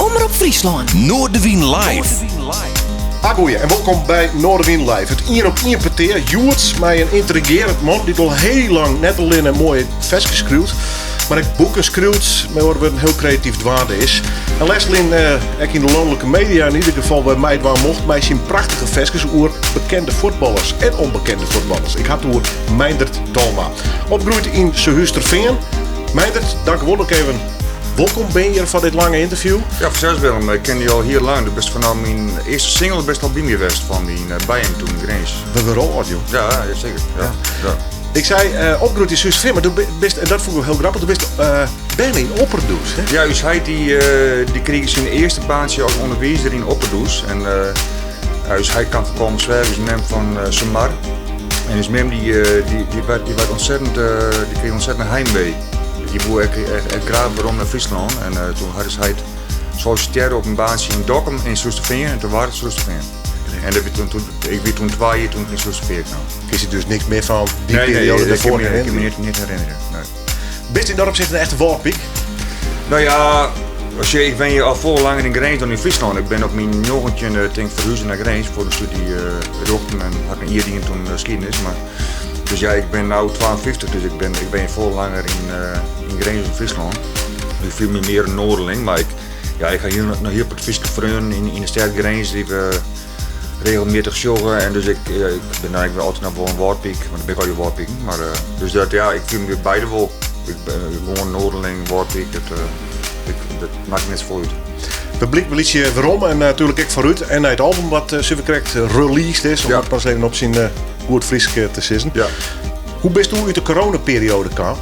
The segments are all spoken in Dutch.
Omroep Friesland. Noordewien live. Goeie en welkom bij Noordewien Live. Het 1-op-1 peteer, Joerts, met een intrigerend man die al heel lang net alleen een mooie versjes schreeuwt. Maar ik boeken schreeuwt, maar waar een heel creatief dwaande is. En Leslin, ik in de landelijke media in ieder geval bij mij dwaan mocht, mij zien prachtige versjes over bekende voetballers en onbekende voetballers. Ik had door Meindert Talma. Opgroeid in Sehuisterveen. Meindert, dank u wel ook even. Welkom ben je van dit lange interview. Ja, voor Willem, ik ken je al heel lang. Dat is vanaf mijn eerste single best al bij me geweest van mijn bij hem toen in Grens. We hebben al audio. Ja, zeker. Ja. Ik zei opgroeid in Sehuisterveen, maar toen best, en dat vond ik wel heel grappig, toen best ben in Opperdoes. Hè? Ja, dus hij die kreeg zijn eerste baantje als onderwijzer in Opperdoes. En dus hij kan voorkomen zwerven, is mem van Samar. En dus mem die werd ontzettend, die kreeg ontzettend heimwee. Die boer echt graag waarom naar Friesland en toen had hij het solliciteren op een baantje in Dokkum in Soesterveen en toen was het Soesterveen. En ik weet toen 2 jaar toen ik in Soesterveen kwam. Is er dus niks meer van die Nee, periode dat daarvoor? ik kan me niet herinneren. Nee. Best in dorp zit een echte walkpiek. Nou ja, ik ben hier al veel langer in Grens dan in Friesland. Ik ben op mijn jongetje verhuizen naar Grens voor de studie Rochten en had een eerdienst toen geschiedenis. Dus ja, ik ben nu 52, dus ik ben veel langer in Grens in Friesland. Ik voel me meer een Noorderling, maar ik ga hier op het Friese vrienden in de stad Grens die we regelmatig joggen. En dus ik ben eigenlijk altijd naar voor een woordpiek, want ik ben al je woordpiek. Maar dus dat ja, ik voel me beide wel. Ik ben gewoon Noorderling, woordpiek, dat maakt net voor uit. Publiek wil je waarom en natuurlijk ik vooruit. En het album wat ze correct released is, om het pas even op zijn goed Fries te zitten. Ja. Hoe best u uit de coronaperiode kwam?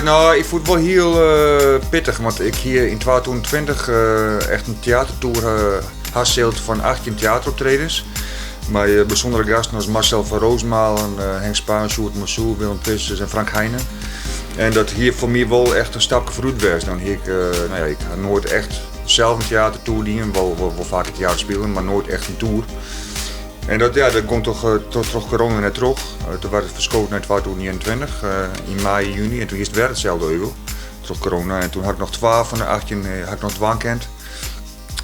Nou, ik voel het wel heel pittig, want ik hier in 2020 echt een theatertour hasselt van 18 theateroptredens. Met bijzondere gasten als Marcel van Roosmalen, Henk Spaan, Sjoerd Moussou, Willem Pissers en Frank Heijnen. En dat hier voor mij wel echt een stapje vooruit was. Dan ik ga nooit echt zelf een theatertour doen, wel vaak een theater spelen, maar nooit echt een tour. En dat komt toch corona net terug. Toen werd het verschoten naar 2021, in mei, juni. En toen is het weer hetzelfde eeuw, terug corona. En toen had ik nog 12 van de 18 had ik nog dwangkend.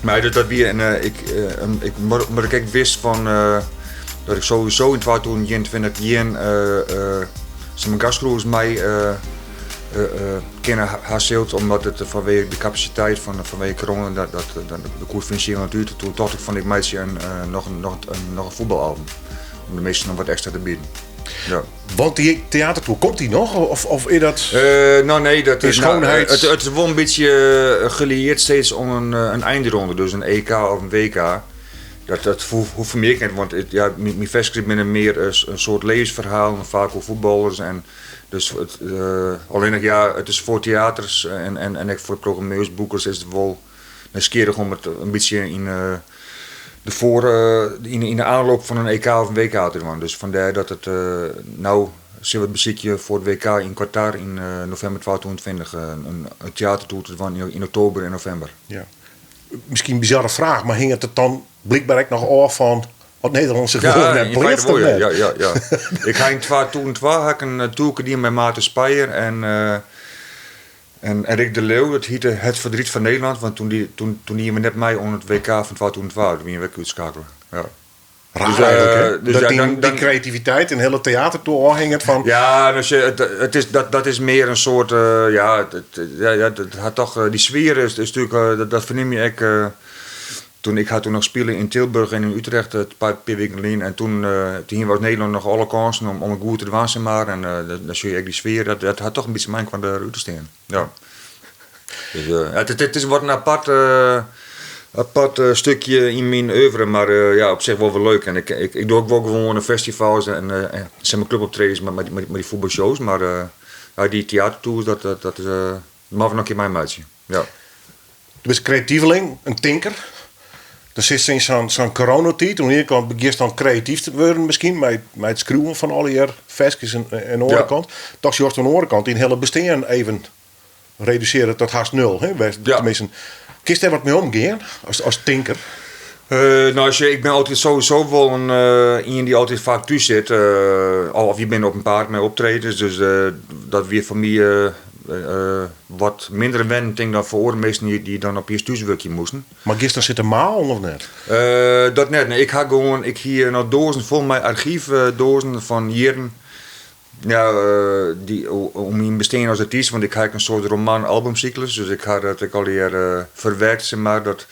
Maar dat weer, maar ik wist van dat ik sowieso in 2021 zijn gastcruise mij kennen haast, omdat het vanwege de capaciteit vanwege corona dat de koers financieel duurde. Toen dacht ik van ik maak nog een voetbalalbum om de meesten nog wat extra te bieden. Ja. Want die theatertour, komt die nog? Of is dat nou nee, dat in schoonheid? Het is wel een beetje gelieerd steeds om een eindronde, dus een EK of een WK. Dat hoeft meer kent, want mijn verskrip ben meer een soort levensverhaal, vaak over voetballers. En dus alleen nog het is voor theaters en ook voor programmeurs, boekers is het wel nieuwsgierig om het een beetje in de aanloop van een EK of een WK te doen. Dus vandaar dat het nou zien we het beziekje voor het WK in Qatar in november 2020 een theatertour te doen in oktober en november. Ja. Misschien een bizarre vraag, maar hing het er dan blijkbaar ook nog af van wat Nederland zich gewoon net bleef? Ja. Ik ga in 2002 had ik een tour die met Maarten Speyer en Rick de Leeuw. Dat heette Het Verdriet van Nederland, want toen die we net mee onder het WK van 2012, toen ben je uitschakelen. Ja. Raar dus, eigenlijk, hè? Die creativiteit en hele theatertour hing het van. Ja, dus, dat is meer een soort, het had toch, die sfeer is natuurlijk, dat verneem je ook. Ik had toen nog spelen in Tilburg en in Utrecht, een paar weken geleden. En toen was Nederland nog alle kansen om een goed te doen, maar. En dan zie je ook die sfeer, dat had toch een beetje mijn kwam eruit te staan. Ja. Dus, het is wat een apart stukje in mijn oeuvre, maar op zich wel leuk. En ik doe ook wel gewoon festivals en zeg maar cluboptredens met die voetbalshows, maar die theatertours, dat is maar nog een keer mijn maatje. Ja. Je bent een creatieveling, een tinker. Er zit sinds zo'n coronatijd, aan de ene kant begin je dan creatief te worden misschien, met het schreeuwen van alle je versjes aan de andere kant. Toch je aan de andere kant in het hele bestaan even reduceren tot haast 0. Hè? Tenminste, kun je daar wat mee omgaan als tinker? Ik ben altijd sowieso wel iemand die altijd vaak thuis zit. Of je bent op een paard met optredens, dus dat weer voor mij wat minder wending denk dan voor andere mensen die dan op je stuurswerkje moesten. Maar gisteren zitten maal of net? Dat net. Nee, ik hier nog dozen vol mijn archiefdozen van jaren. Ja, om in besteden als artiest, want ik heb een soort roman-albumcyclus. Dus ik had het alweer verwerkt, zeg maar, dat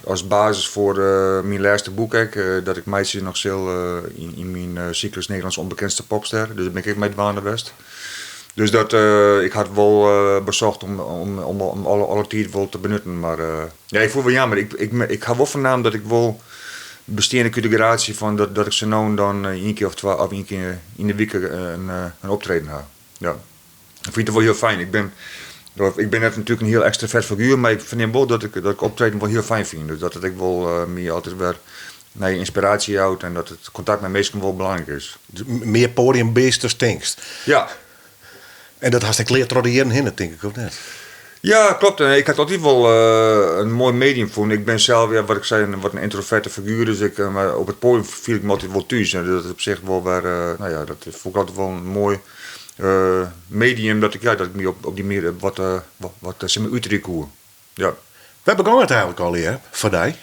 als basis voor mijn laatste boek, dat ik meisje nog veel in mijn cyclus Nederlands onbekendste popster. Dus dat ben ik met Waan West. Dus dat, ik had wel bezocht om alle tijd wel te benutten. Maar ja, ik voel wel jammer. Ik had wel vernaam dat ik wel bestaande configuratie van dat ik ze nou dan één keer of twee of één keer in de week een optreden heb. Ja. Ik vind het wel heel fijn. Ik ben net natuurlijk een heel extravert figuur, maar ik vind wel dat ik optreden wel heel fijn vind. Dus dat ik wel meer altijd weer naar je inspiratie houdt en dat het contact met mensen wel belangrijk is. Meer podiumbeesters stinkst. Ja. En dat had ik leerd door de jaren heen, denk ik, of net? Ja, klopt. Ik had altijd wel een mooi medium voor. Ik ben zelf, ja, wat ik zei, wat een introverte figuur. Dus maar op het podium viel ik me altijd wel thuis. En dat is op zich wel weer, nou ja, dat vond ik altijd wel een mooi medium. Dat ik me op die meer wat zeg maar uitdruk hoor. Ja. Waar begon het eigenlijk al hier, voor die?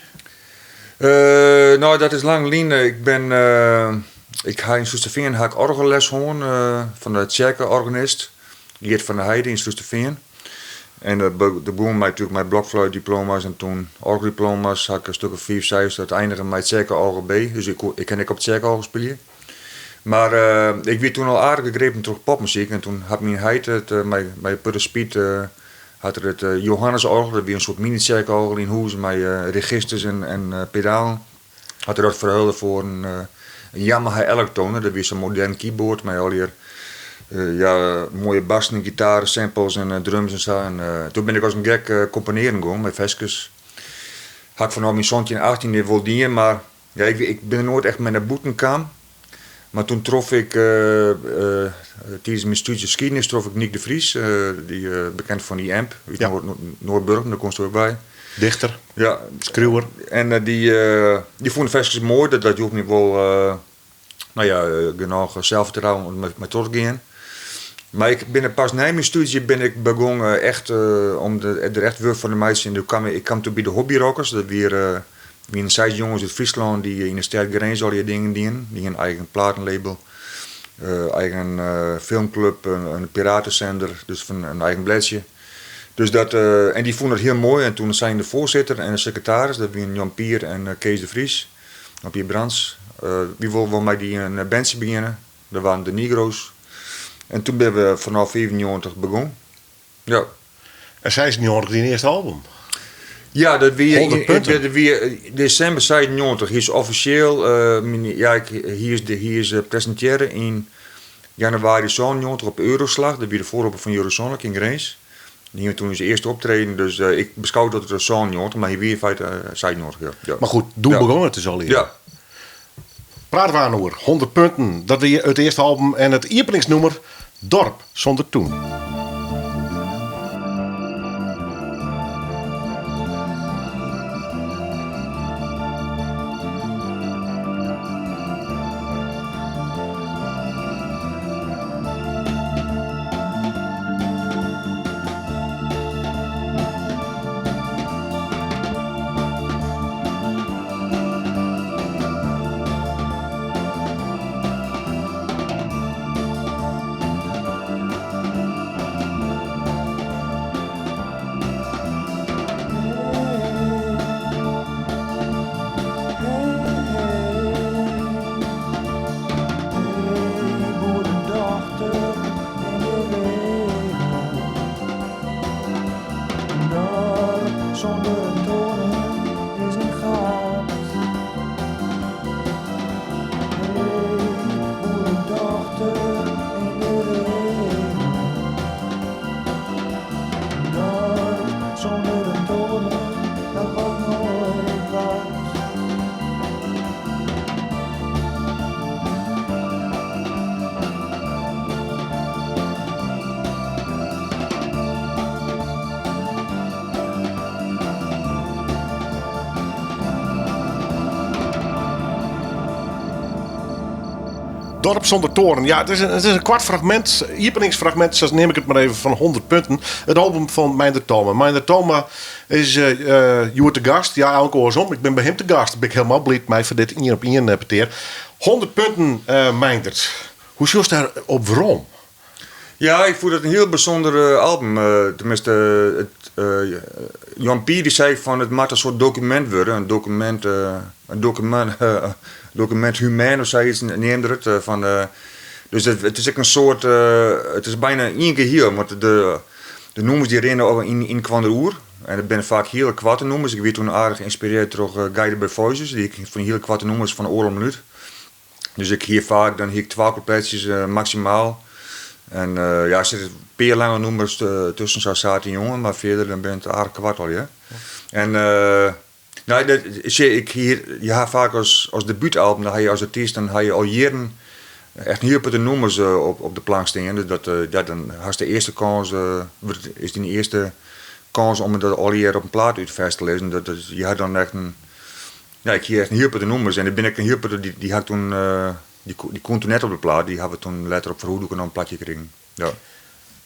Nou, dat is lang geleden. Ik ga in Soesterveen orgelles horen van de Tjerke organist. Geert van der Heijden in Soesterveen. En de begon mij natuurlijk met blokfluitdiploma's en toen orgeldiploma's. Had ik een stuk of 5, 6 dat eindigen met Tjerke orgel B. Dus ik kan op Tjerke orgel spelen. Maar ik werd toen al aardig gegrepen terug popmuziek. En toen had mijn heid bij Putter Speed had er het Johannes orgel. Dat weer een soort mini-Tjerke orgel in huis met registers en pedalen. Had er dat verhuilde voor een Yamaha Electoner. Dat was een modern keyboard met al hier mooie bassen, gitaren, samples en drums en zo. En toen ben ik als een gek componeren gegaan met Veskes. Had vanaf mijn zoontje in 18 wil dienen, maar ja, ik ben er nooit echt met naar boeten kwam. Maar toen trof ik, tijdens mijn studie geschiedenis, trof ik Nick de Vries, die bekend van die AMP, uit Noordburg, daar komt er ook bij. Dichter, ja, schreeuwer. En die vond Veskes mooi, dat hielp me wel genoeg zelfvertrouwen om met te gaan. Maar ik ben pas na mijn studie ben ik begonnen echt om er echt weer van de meisjes in. Ik kwam toen bij de hobbyrockers, dat weer een 6 jongens uit Friesland die in de sterke grens al die dingen dienen. Die een eigen platenlabel, eigen filmclub, een piratenzender, dus van een eigen bladje. Dus dat, en die vonden het heel mooi en toen zijn de voorzitter en de secretaris, dat waren Jan Pier en Kees de Vries, Jan Pier Brands. Die wilden met die een bandje beginnen, dat waren de Negro's. En toen ben we vanaf 95 begonnen. Ja. En zij is nu die eerste album. Ja, dat weer 100 punten. December 97 is officieel. Hier is presenteren in januari 97 op Euroslag. Dat weer de voorloper van Eurosonic in Grace. Hier toen is de eerste optreden, dus ik beschouw dat het een song, maar hier weer in feite 97. Ja. Maar goed, toen begon het dus al hier. Ja. Praten we aan over 100 punten. Dat weer het eerste album en het openingsnummer Dorp zonder Toen. Dorp zonder toren. Ja, het is een kwart fragment, openingsfragment, zoals neem ik het maar even, van 100 punten. Het album van Meijnder Thoma. Meijnder Thoma is je wordt de gast. Ja, elke oorsom. Ik ben bij hem te gast. Ben ik helemaal blij mij voor dit 1 op 1 peteer. 100 punten, Meijndert. Hoe zoals daar op waarom? Ja, ik vond het een heel bijzonder album. Tenminste, Jan Pier die zei van het moet een soort document worden. Een document humain of zoiets neemde het. Dus het is ook een soort, het is bijna één keer hier. Want de nummers die rennen in Kwanderoer. En dat zijn vaak hele kwarte nummers. Ik werd toen aardig geïnspireerd door Guided by Voices. Die van die hele kwarte nummers van oorlog minuut. Dus ik hier vaak, dan hier ik 12 coupletjes maximaal. En ja, er zitten paar lange nummers tussen, zo zaten jongen, maar verder dan ben het aardig kwart al, ja. En nou, je hebt vaak als debuutalbum, dan heb je als artiest, dan heb je al jaren echt heel veel nummers op de plank staan. Dus dan had de eerste kans, is die eerste kans om het al jaren op een plaat uit vers te lezen. Je had dan echt een, ja, ik hier echt een heel veel nummers en dan ben ik een heel veel, die had toen. Die kon toen net op de plaat, die hebben we toen later op Verhoedoek en dan een platje gekregen. Ja.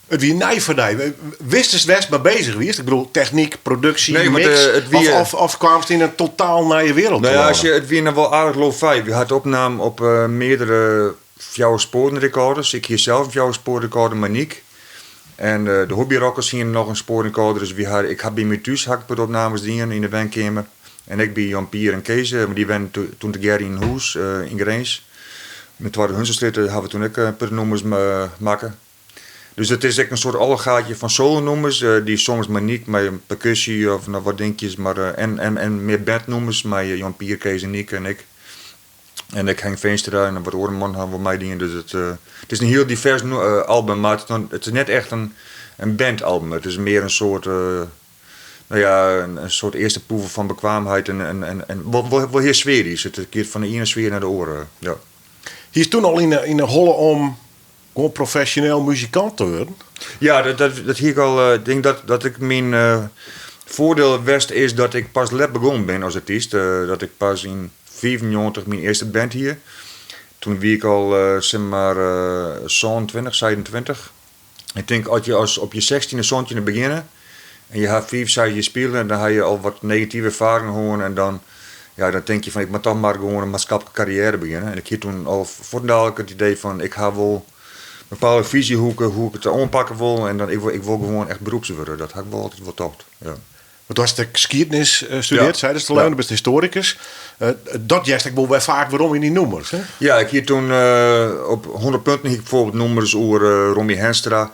Het wie nij voor die. Wist het West maar bezig geweest? Ik bedoel, techniek, productie, nee, mix. Of kwam het in een totaal nieuwe wereld? Nou ja, als je het weer nog wel aardig lo-fi. We hadden opname op meerdere fjouwe sporenrecorders. Ik hier zelf een fjouwe sporenrecorder, Maniek. En de hobbyrockers hier nog een sporenrecorder. Dus ik heb bij me thuis hakput opnames dingen in de bandkamer. En ik bij Jan Pier en Kees, maar die waren toen de Gerry in Hoes in Greens. Met waar de Hunsenslitten hebben we toen ook een paar nummers maken. Dus het is echt een soort allegaatje van solo-nummers. Die soms Maniek met een percussie of nog wat dingetjes. Maar, en meer bandnummers met Jan Pier, Kees en Niek en ik. En ik Henk Veenstra en wat Orenman hebben we mij dingen. Dus het is een heel divers album, maar het is net echt een bandalbum. Het is meer een soort... nou ja, een soort eerste proeven van bekwaamheid en wel heel sferisch. Het keert van de ene sfeer naar de oren. Ja. Hij is toen al in een holle om gewoon professioneel muzikant te worden. Ja, dat hier ik al. Ik denk dat ik mijn voordeel West is dat ik pas net begonnen ben als artiest. Dat ik pas in 95 mijn eerste band hier. Toen wie ik al zeg maar 27, 27. Ik denk als je op je 16e zoontje beginnen en je hebt 5 jaar spelen, dan heb je al wat negatieve ervaringen horen en dan. Ja, dan denk je van ik moet toch maar gewoon een maatschappelijke carrière beginnen. En ik had toen al voortdurend het idee van ik ga wel een bepaalde visie hoe ik het aanpakken wil. En dan ik wil gewoon echt beroeps worden. Dat had ik wel altijd wel tocht. Ja. Want als de geschiedenis studeert, zei ze te leunen, best historicus. Dat juist ik wel vaak waarom in die nummers. Hè? Ja, ik hier toen op 100 punten ik bijvoorbeeld nummers over Romy Henstra.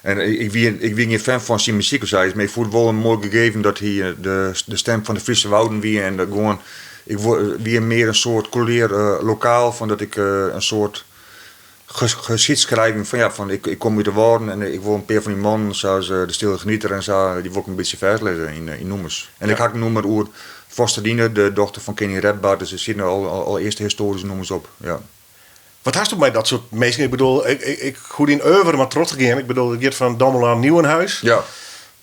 En ik wie geen fan van zijn muziek of zo. Maar ik voelde wel een mooi gegeven dat hij de stem van de Friese Wouden wie en gewoon. Ik word weer meer een soort colleer lokaal van dat ik een soort geschiedschrijving van ik kom uit de woorden en ik wil een paar van die mannen zoals de Stille Genieter en zo, die wil ik een beetje verlezen in nummers. En ik had een nummer over Vosterdine, de dochter van Kenny Redbart, dus er zitten al eerste historische nummers op. Ja. Wat hast u bij dat soort mensen? Ik bedoel, ik goed in over, maar trots gaan. Ik bedoel, ik get van Dammelaar Nieuwenhuis. Ja.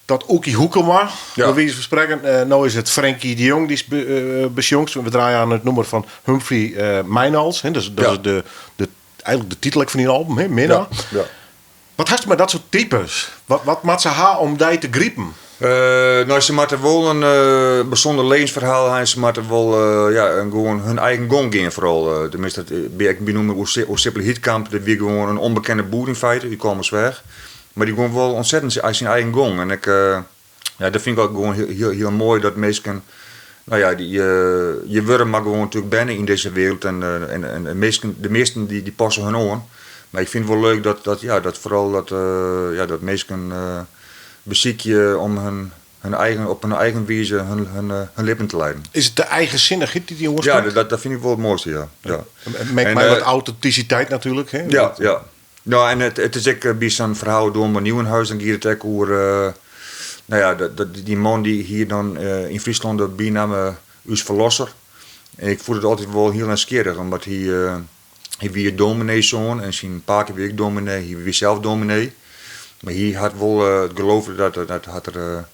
Dat Oekie Hoekema, bij wijze van spreken. Nou is het Frenkie de Jong, die is besjongs. We draaien aan het nummer van Humphrey Mijnals. Dat is eigenlijk de titel van die album, hè, Minna. Ja. Wat hast u met dat soort types? Wat maakt ze haar om die te griepen? Nou, ze moeten wel een bijzonder levensverhaal hebben. Ze moeten wel gewoon hun eigen gong gaan vooral. Tenminste, ik benoem hoe Sippel Hietkamp, dat weer gewoon een onbekende boer in feite. Die komen weg. Maar die gewoon wel ontzettend uit zijn eigen gong. En dat vind ik ook gewoon heel mooi dat mensen, nou ja, je wordt maar gewoon natuurlijk binnen in deze wereld en de meesten die passen hun oren. Maar ik vind het wel leuk dat vooral dat mensen beziekje om op hun eigen wijze hun leven te leiden. Is het de eigenzinnigheid die jongens? Ja, dat vind ik wel het mooiste, ja. Met wat authenticiteit natuurlijk, hè? Ja. Nou, en het is ook bij zo'n verhaal door mijn Nieuwenhuis en hier het ook over die man die hier dan in Friesland de bijnaam is verlosser. En ik voel het altijd wel heel nieuwsgierig, omdat hij weer domineezoon en zijn pa weer ik dominee, hij weer zelf dominee. Maar hij had wel het geloof dat er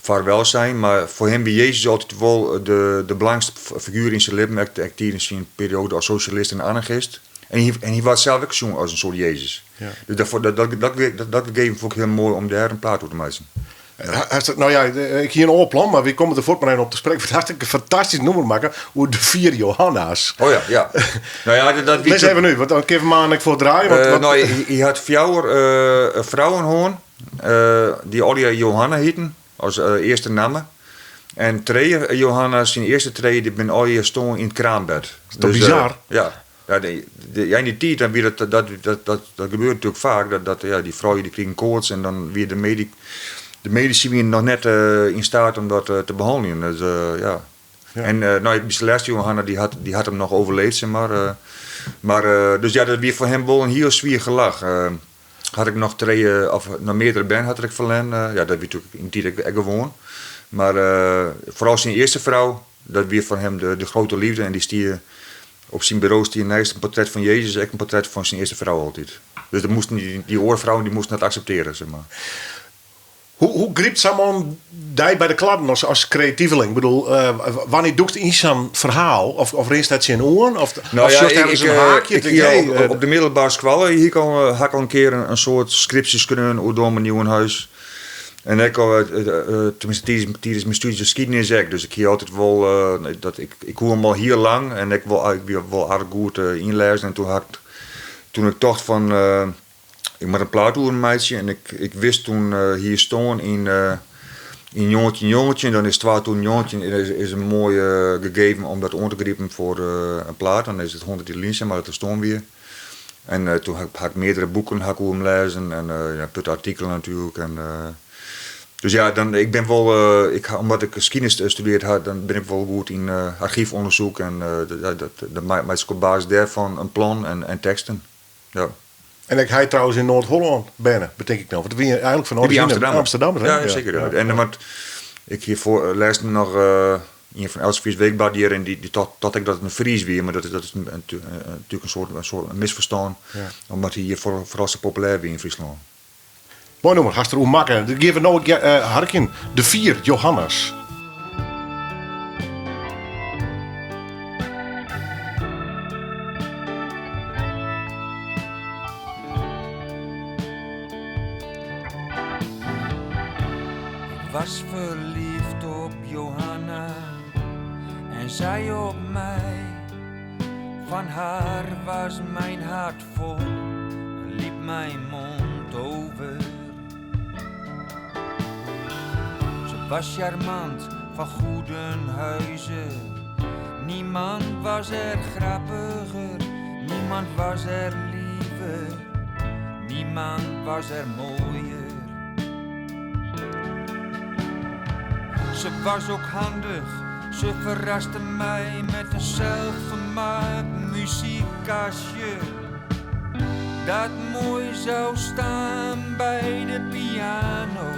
vaarwel zijn, maar voor hem bij Jezus altijd wel de belangrijkste figuur in zijn leven, actief in zijn periode als socialist en anarchist. En hij was zelf ook zo'n als een soort Jezus. Ja. Dus dat gegeven vond ik heel mooi om daar een plaat over te maken. Nou ja, ik hier een oorplan, maar we komen er voort maar op te spreken. Het hartstikke fantastisch nummer maken hoe de 4 Johanna's. Oh ja. Nou ja, dat lees even nu, want dan geef hem aan ik voor draaien. Nou, hij had 4 vrouwen die alle Johanna heten, als eerste namen. En 3 Johanna's, zijn eerste 2, die ben al je stonden in het kraambed. Dat is toch bizar? In die tijd dan weer dat gebeurt natuurlijk vaak. Dat die vrouwen die kregen koorts en dan weer de medici waren nog net in staat om dat te behandelen. Dus, ja. En de laatste Johanna die had hem nog overleefd, zeg maar. Dus ja, dat weer voor hem wel een heel zwier gelach. Had ik nog 2 of nog meerdere band had ik verlen. Ja, dat werd natuurlijk in die tijd gewoon. Maar vooral zijn eerste vrouw, dat weer voor hem de grote liefde. En die stier op zijn bureau stier naast een portret van Jezus, en een portret van zijn eerste vrouw altijd. Dus dat moesten die oorvrouwen die moesten dat accepteren, zeg maar. Hoe griept Samon die bij de kladden als creatieveling? Ik bedoel, wanneer doet hij zo'n verhaal? Of rest dat zijn oren? Of een haakje? Op de middelbare school had ik al een keer een soort scripties kunnen door mijn nieuwe huis. En ik tenminste tijdens mijn studie geschiedenis ook. Dus ik hier altijd wel, ik hoor hem al heel lang en ik wil wel aardig goed inlezen. En toen ik dacht van, ik moet een plaat doen, meisje. En ik wist toen hier staan in Jongetje. En dan is 2 toen Jongetje is een mooi gegeven om dat on te grijpen voor een plaat. Dan is het 100 linzen, maar dat stond weer. En toen had ik meerdere boeken hem lezen en putte artikelen natuurlijk. En, dus ja, ik ben wel, omdat ik geschiedenis gestudeerd had, dan ben ik wel goed in archiefonderzoek. En dat maak ik op basis daarvan een plan en teksten. Ja. En ik ga trouwens in Noord-Holland binnen, betekent ik nou. Want we zijn eigenlijk van origine Amsterdam. Ja, zeker. Ja. En want ik hiervoor luisterde nog een van Elseviers Weekblad hier en die tot ik dat het een Fries weer, maar dat is natuurlijk een soort misverstand. Ja. Omdat hij hier vooral zo populair weer in Friesland. Mooi nummer, hartstikke hoe maken. Dan geven we nou harken de 4 Johanna's. Was verliefd op Johanna en zij op mij. Van haar was mijn hart vol en liep mijn mond over. Ze was charmant van goedenhuizen. Niemand was er grappiger, niemand was er liever, niemand was er mooier. Ze was ook handig, ze verraste mij met een zelfgemaakt muziekkastje. Dat mooi zou staan bij de piano.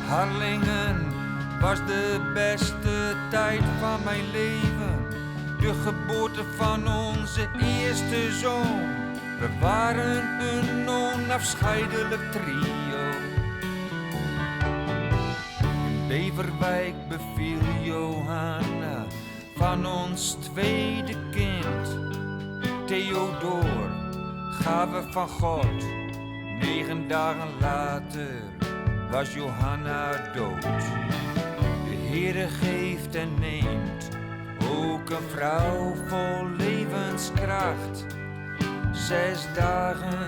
Harlingen was de beste tijd van mijn leven. De geboorte van onze eerste zoon. We waren een onafscheidelijk trio. Beverwijk beviel Johanna van ons tweede kind. Theodor, gave van God. 9 dagen later was Johanna dood. De Heere geeft en neemt, ook een vrouw vol levenskracht. 6 dagen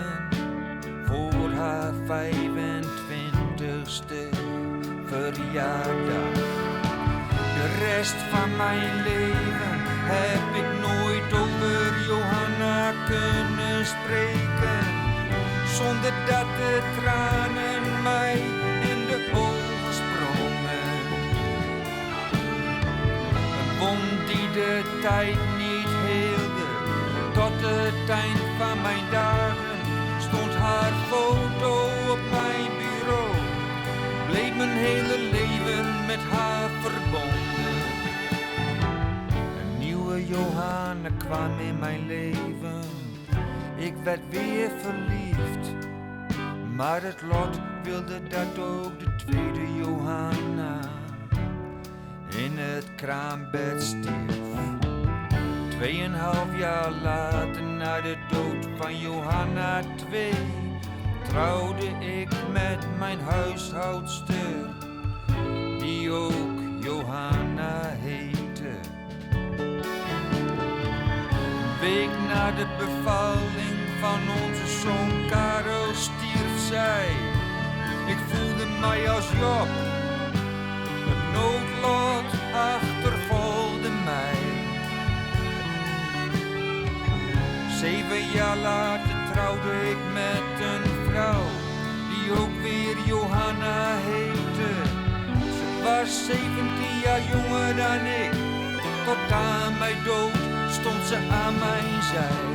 voor haar 25ste verjaardag. De rest van mijn leven heb ik nooit over Johanna kunnen spreken, zonder dat de tranen mij in de ogen sprongen. Een wond die de tijd niet heelde, tot het eind van mijn dagen stond haar foto op mijn bureau. Bleef mijn hele leven met haar verbonden. Een nieuwe Johanna kwam in mijn leven. Ik werd weer verliefd. Maar het lot wilde dat ook de tweede Johanna in het kraambed stierf. 2,5 jaar later, na de dood van Johanna 2, trouwde ik met mijn huishoudster, die ook Johanna heette. Een week na de bevalling van onze zoon Karel stierf zij. Ik voelde mij als Job, het noodlot achtervolgde mij. 7 jaar later trouwde ik met een vrouw, die ook weer Johanna heette. Ze was 17 jaar jonger dan ik, tot aan mijn dood stond ze aan mijn zij.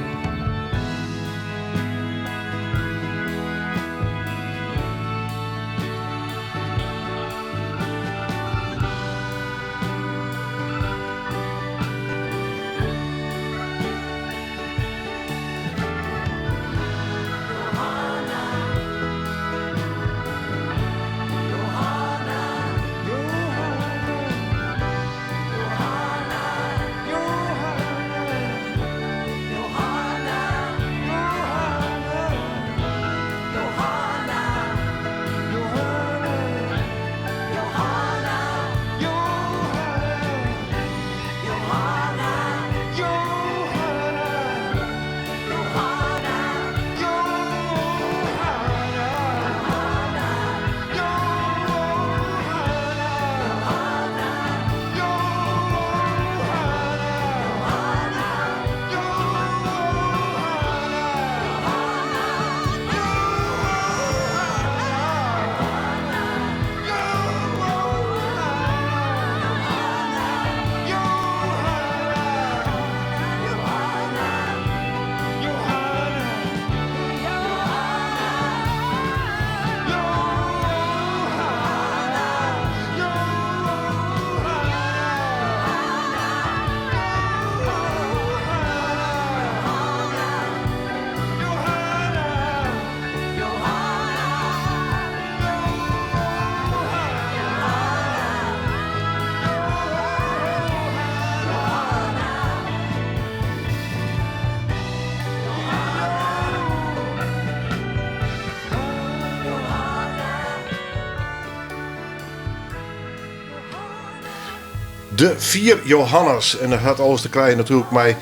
De 4 Johannes. En dat had alles te krijgen natuurlijk met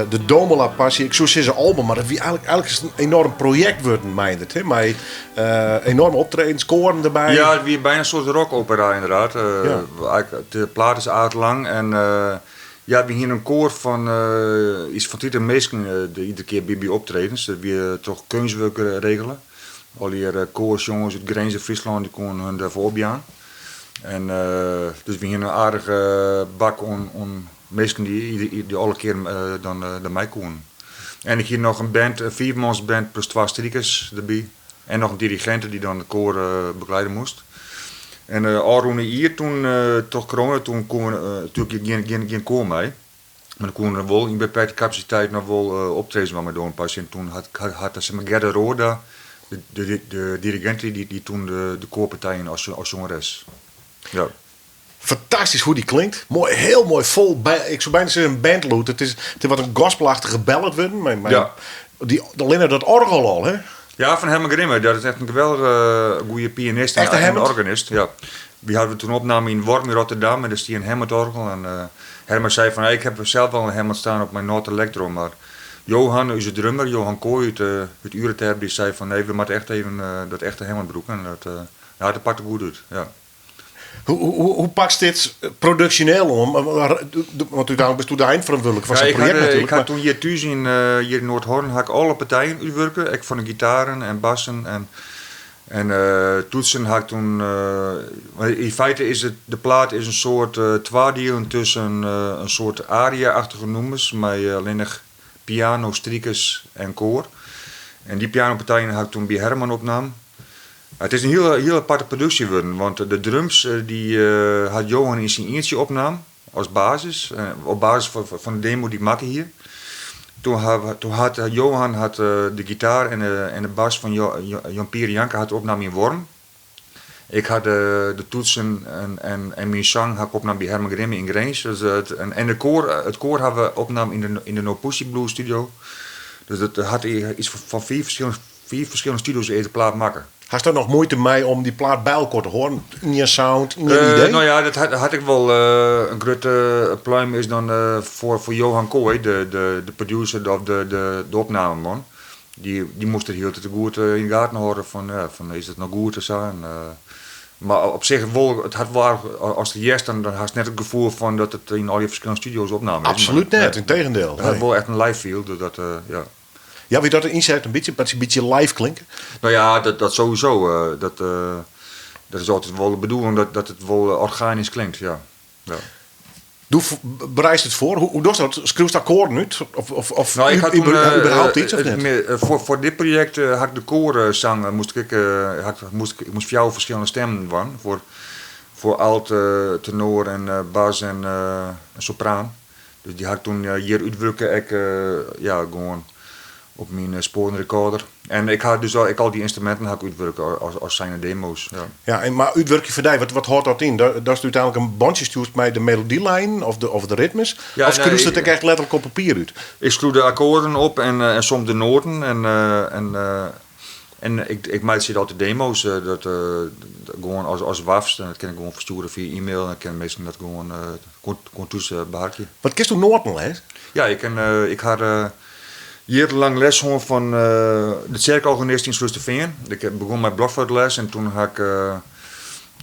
de Domela Passie. Ik zou zeggen album, maar dat wie eigenlijk is het een enorm project worden, meint het. Hè? Met enorme optredens, koren erbij. Ja, het was bijna een soort rockopera inderdaad. De plaat is aardig lang en ja, we hier een koor van iets van 20 mensen die iedere keer bij optredens. Dat we toch kunstwerk regelen. Al die koorsjongens uit Grenzen, Friesland, die konden hun daarvoor opjaan. En dus we hier een aardige bak on mensen die alle keer dan mij komen. En ik hier nog een band, een 4-mansband plus 2 strikers erbij. En nog een dirigent die dan de koor begeleiden moest. En al hier toen toch corona, toen kon natuurlijk geen koor mee. Maar dan kon er wel in beperkte capaciteit nog wel optreden met mij door een passie. En toen had Gerda Roda, de dirigent, die toen de koorpartijen als jongeres. Ja. Fantastisch hoe die klinkt. Mooi, heel mooi vol. Ik zou bijna zeggen een bandloot. Het is wat een gospelachtige ballad worden. Ja. Alleen dat orgel al, hè? Ja, van Herman Grimmer. Dat is echt een geweldige goede pianist en organist. Ja. Die hadden we toen opname in Worm in Rotterdam. En dus die een Hammond-orgel. En Herman zei van, ik heb zelf wel een Hammond staan op mijn Noord Electro. Maar Johan is de drummer, Johan Kooi uit Ureterp, die zei van, nee, we moeten echt even dat echte Hammond broeken. En dat pakt er goed uit, ja. Hoe pakt dit productioneel om? Want uiteindelijk bent u de eindverantwoordelijk van zijn project natuurlijk. Ik had toen hier thuis hier in Noordhoorn had ik alle partijen uitwerken. Ik van de gitaren en bassen en toetsen had ik toen... in feite is de plaat is een soort twaardelen tussen een soort aria-achtige nummers. Met alleen nog piano, strikers en koor. En die pianopartijen had ik toen bij Herman opnam. Het is een heel aparte productie geworden, want de drums die had Johan in zijn eentje opnam als basis, op basis van de demo die ik maakte hier. Toen had Johan de gitaar en de bas van Jan-Pierre Janke had opname in Worm. Ik had de toetsen en mijn zang had ik opname bij Herman Grimme in Grijns. Dus en het koor hadden we opname in de No Pussy Blue studio. Dus dat had iets van vier verschillende studio's in de plaat maken. Had je er nog moeite mee om die plaat bij elkaar te horen? In je sound, in je idee? Nou ja, dat had ik wel. Een grote pluim is dan voor Johan Kooi, de producer of de opnameman. Die moest het heel te goed in de gaten horen van is het nou goed of zo. Maar op zich wel, het had wel, als de yes, dan had je net het gevoel van dat het in al die verschillende studio's opnamen is. Absoluut net, integendeel. Het had wel echt een live feel, dus dat ja. Ja, wie dat erin zet, een beetje live klinken? Nou ja, dat sowieso. Dat is altijd wel de bedoeling dat het wel organisch klinkt, ja. Bereist het voor? Hoe doe je dat? Schreeuwt akkoorden uit? Of nou, ik had toen, überhaupt iets of niet? Voor dit project had ik de koorzang, moest ik moest 4 verschillende stemmen van. Voor alt, tenor en bas en sopraan. Dus die had ik toen hier uitwerken, gewoon op mijn sporenrecorder. En ik had dus al die instrumenten had ik uitwerken als zijn demo's. Ja, maar uitwerk je voor die, wat houdt dat in? Dat is uiteindelijk een bandje stuurt met de melodielijn of de ritmes? Ja, of schreeuwt het echt letterlijk op papier uit? Ik schreeuw de akkoorden op en soms de noten. En ik maak ze altijd demo's, gewoon als WAFs. Dat kan ik gewoon versturen via e-mail. En ik kan meestal dat gewoon tussen beharken. Wat kiest toen noten, hè? Ja, ik had jarenlang les gehad van de cirkelorganist in Sloesterveen. Ik begon met blokfluitles en toen had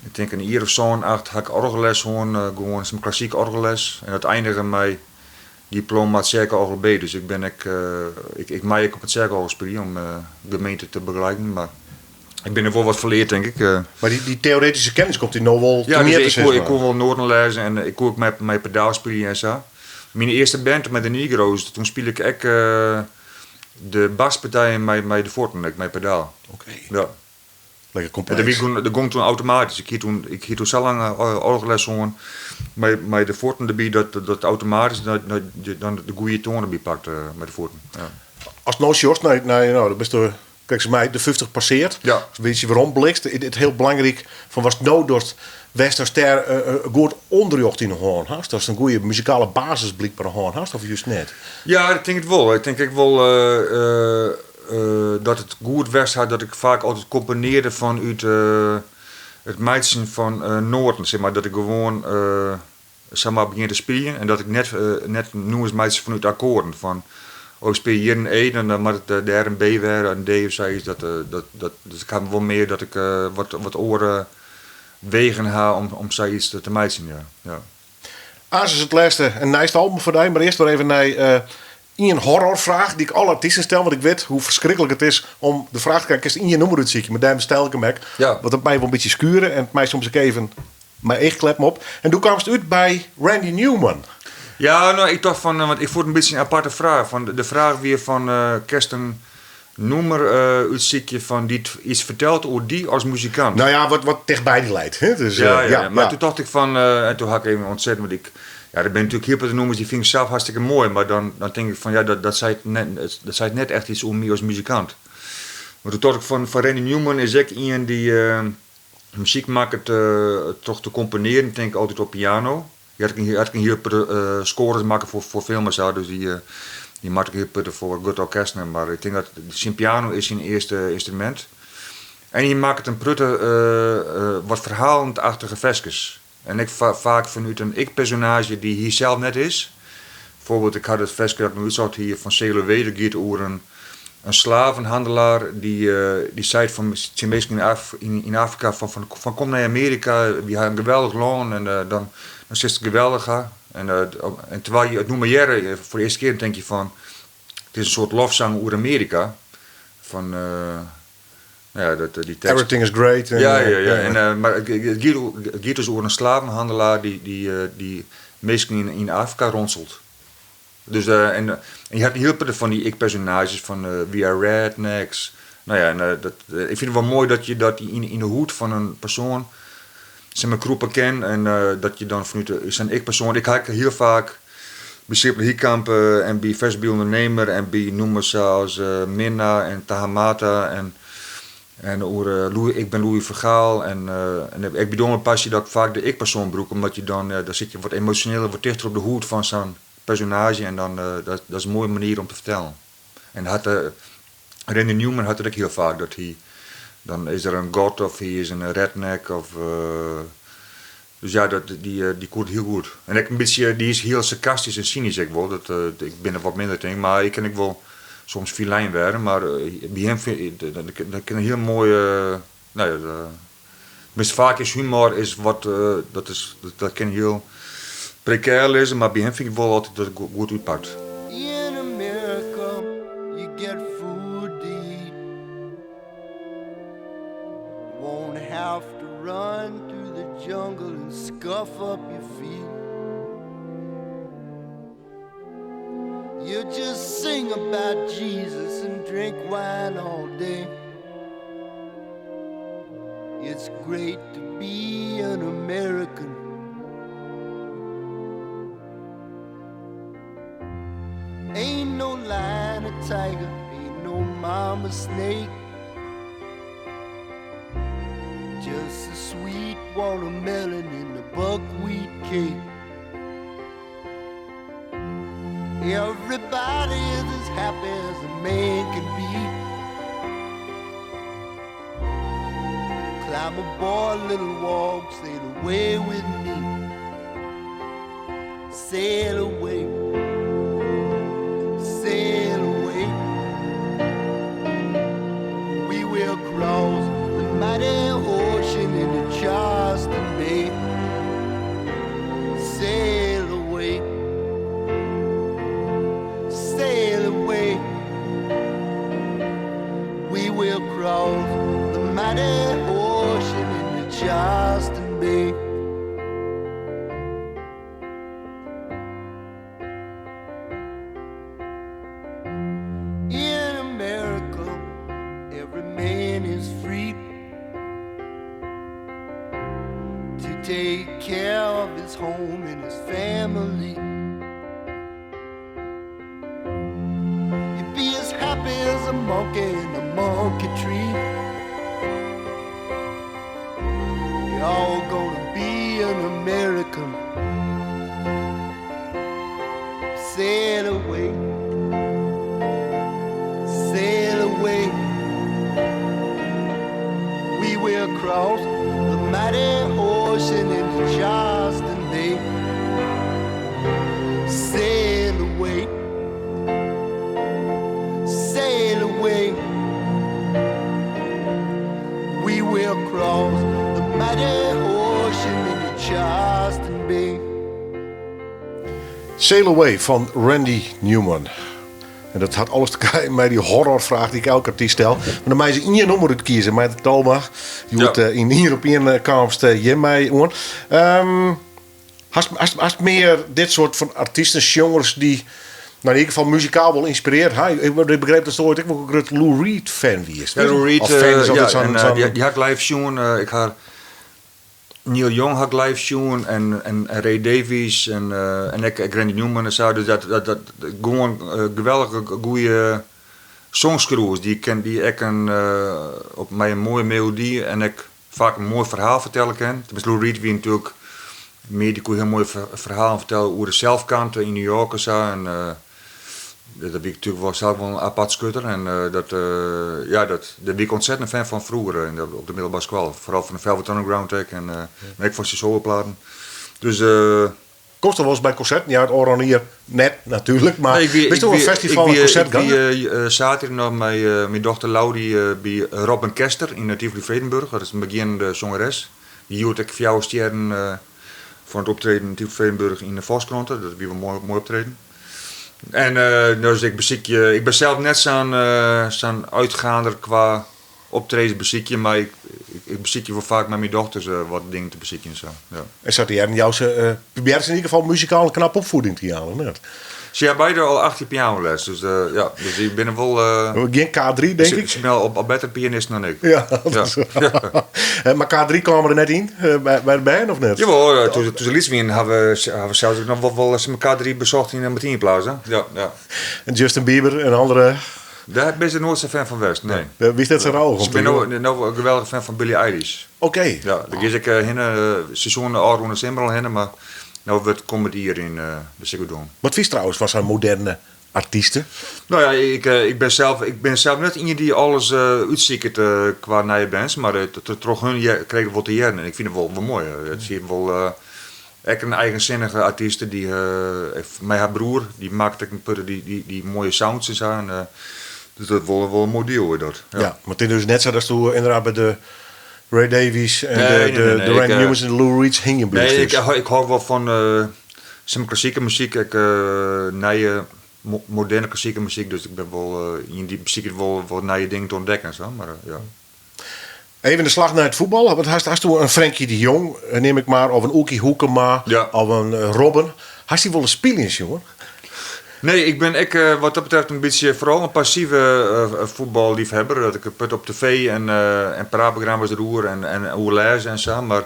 ik denk een jaar of zo had ik orgelles gehad, gewoon een klassiek orgelles. En dat eindigde met diploma cirkelorgel B. Dus ik maak op het cirkelorgel spelen om de gemeente te begeleiden. Maar ik ben er wel wat verleerd, denk ik. Maar die theoretische kennis komt die nou wel ja, dus ik kon wel noten lezen en ik kon ook met pedaal spelen en zo. Mijn eerste band met de Negro's, toen speelde ik echt de baspartij met de forten, met pedaal. Oké. Ja. Lekker complex. Dat ging toen automatisch. Ik hield toen zo lang orgelles gewoon met de forten erbij dat automatisch dan de goede toon erbij pakt met de forten. Ja. Als nou Sjors, dan best de, kijk ze mij, de 50 passeert. Ja. Weet je waarom blikst? Het heel belangrijk van was nou door Westerster goed onderjocht in de hoorn hast. Dat is een goede muzikale basis blijkbaar hoorn hast, of juist net? Ja, ik denk het wel. Ik denk wel dat het goed was dat ik vaak altijd componeerde vanuit het meidsen van Noorden, zeg maar, dat ik gewoon zeg maar begin te spelen en dat ik net noem eens meidsen vanuit de akkoorden van ik speel hier een E en dan moet het daar een B weer een D of zo is dus ik heb wel meer dat ik wat oren wegen ha om zoiets te meidsen, ja. Als is het laatste een nice album voor jou, maar eerst weer even naar een horrorvraag die ik alle artiesten stel, want ik weet hoe verschrikkelijk het is om de vraag te krijgen, in je nummer uit zieken, maar daarom stel ik hem ook. Ja. Want dat mij wel een beetje skuren en het mij soms ook even mijn eigen klep me op. En toen kwam het uit bij Randy Newman. Ja, nou ik dacht van, want ik vond een beetje een aparte vraag. Van de vraag weer van Kersten nummer uitziekje van die iets vertelt over die als muzikant. Nou ja, wat dichtbij die leidt. Hè? Dus, maar toen dacht ik van, en toen had ik even ontzettend, want er ben natuurlijk heel veel nummers die vind ik zelf hartstikke mooi, maar dan denk ik van ja, dat zei het net echt iets om mij als muzikant. Maar toen dacht ik van Randy Newman is ook iemand die muziek maakt toch te componeren, denk ik altijd op piano. Die had ik hier scores maken voor films, dus die maakte ik heel voor goed orkest, maar ik denk dat zijn piano is zijn eerste instrument. En je maakt een prutte wat verhalendachtige versjes. En ik vaak vanuit een ik-personage die hier zelf net is. Bijvoorbeeld, ik had het versje dat ik nu zat hier van Celo Weder gaat over een slavenhandelaar die zei van zijn mensen in Afrika van kom naar Amerika, we hebben een geweldig loon en dan is het geweldig. En terwijl je het noemt jaren voor de eerste keer denk je van het is een soort lofzang over Amerika van die tekst. Everything is great. En, maar het gaat dus over een slavenhandelaar die mensen in Afrika ronselt. Dus, en je hebt heel veel van die ik-personages van We Are Rednecks. Nou ja, ik vind het wel mooi dat je dat in de hoed van een persoon zijn groepen kent en dat je dan vanuit zijn ik-persoon. Ik heb heel vaak bij Simpel Hiekamp en bij Versbie Ondernemer en bij noemers zoals Minna en Tahamata en En ik ben Louis Vergaal en ik bedoel een passie dat ik vaak de ik-persoon broek, omdat je dan zit je wat emotioneler, wat dichter op de hoed van zo'n personage en dan dat is een mooie manier om te vertellen. En Randy Newman had het ook heel vaak, dat dan is er een god of hij is een redneck of dus ja, die komt heel goed. En ik een beetje, die is heel sarcastisch en cynisch, ik ben er wat minder tegen, maar ik kan ik wel soms filijn werden, maar bij hem dat kan een heel mooie, vaak is humor is wat, dat kan heel precair lezen, maar bij hem vind ik wel altijd dat het goed uitpakt. In America, you get food to eat. Won't have to run through the jungle and scuff up your feet. You just sing about Jesus and drink wine all day. It's great to be an American. Ain't no lion or tiger, ain't no mama snake. Just a sweet watermelon in the buckwheat cake. Everybody is as happy as a man can be. Climb aboard, little walk, sail away with me. Sail away, sail away. We will cross the mighty ocean into Charleston Bay. Sail away, sail away. We will cross the mighty ocean into Charleston Bay. In America, every man is free to take care of his home and his family. Be as happy as a monkey in a monkey tree. You're all gonna be an American. Sail away, sail away. We will cross the mighty ocean into Charleston Bay. Sail away, sail away. We will cross the mighty ocean into Charleston Bay. Sail Away van Randy Newman. En dat had alles te krijgen met die horrorvraag die ik elke artiest stel. Maar dan mij ze in je nummer kiezen, met het Talma. Je wordt in hier op een kamst je mij hoor. Hast meer dit soort van artiesten, jongens die nou, in ieder geval muzikaal wel inspireert. Ik begreep dat ooit ik ook een Lou Reed fan wie is. Ja, Lou Reed, die had live jongen. Ik had Neil Young had live jongen en Ray Davies en ik Randy Newman en zo. Dus dat gewoon geweldige goede songskroes die ik op mij een mooie melodie en ik vaak een mooi verhaal vertellen kan. Tenminste Lou Reed wie natuurlijk meer die kon heel mooi verhaal vertellen over de zelfkanten in New York en zo. En dat ben ik natuurlijk wel zelf wel een apart schutter. En daar ben ik ontzettend fan van vroeger op de middelbare school. Vooral van de Velvet Underground en ik van zijn soloplaten. Dus kost er wel eens bij concerten? Ja, het Oranje net natuurlijk, maar is toch een festival en concert gaan? Ik zaterdag nog mijn dochter Laudie bij Robin Kester in Tivoli-Vredenburg. Dat is een beginnende zangeres. Die hield ik 4 sterren voor het optreden in Tivoli-Vredenburg in de Volkskranten. Dat is wel mooi optreden. En dus ik ben zelf net zo'n uitgaander qua optreden beziekje, maar ik beziekje wel vaak met mijn dochters wat dingen te beziekje en zo. Ja. En zat hij in jouw probeert in ieder geval muzikaal een knap opvoeding te halen, net? Ze hebben beide al 18 pianoles, dus dus ik ben er wel. Geen K3 denk ik. Ze ben al beter pianist dan ik. Ja. Maar K3 kwamen er net in bij de band of net? Jawel, toen ze Lieswien hebben we zelfs nog wel eens K3 bezocht in de Martini Plaza. Ja. En Justin Bieber en andere. Daar ben je nooit zo'n fan van West, nee. Wie is dat zijn ogen? Ik ben nou een geweldige fan van Billie Eilish. Oké. Ja, daar is ik seizoen al december al heen, maar nou wordt comedy hier in de Ziggo Dome. Wat vies trouwens van zijn moderne artiesten? Nou ja, ik ben zelf net iemand die alles uitziekert qua nieuwe bands, maar toch hun kregen wat te jaren en ik vind het wel mooi. Het zie je wel echt een eigenzinnige artiest die met haar broer, die maakt die mooie sounds en zo. En, dus dat is wel een mooi deal dat. Ja, maar het is dus net zo dat toen inderdaad bij de Ray Davies en de Randy Newmans en de Lou Reeds hingen. Nee, ik hou wel van klassieke muziek, moderne klassieke muziek, dus ik ben wel in die muziek wel nieuwe dingen te ontdekken en zo, maar ja. Even de slag naar het voetbal. Want hast toen een Frenkie de Jong, neem ik maar, of een Oekie Hoekema, of een Robben. Hast die wel een spelings, jongen? Nee, ik ben wat dat betreft een beetje vooral een passieve voetballiefhebber. Dat ik het op tv en praatprogramma's roer en hoe lezen en zo. Maar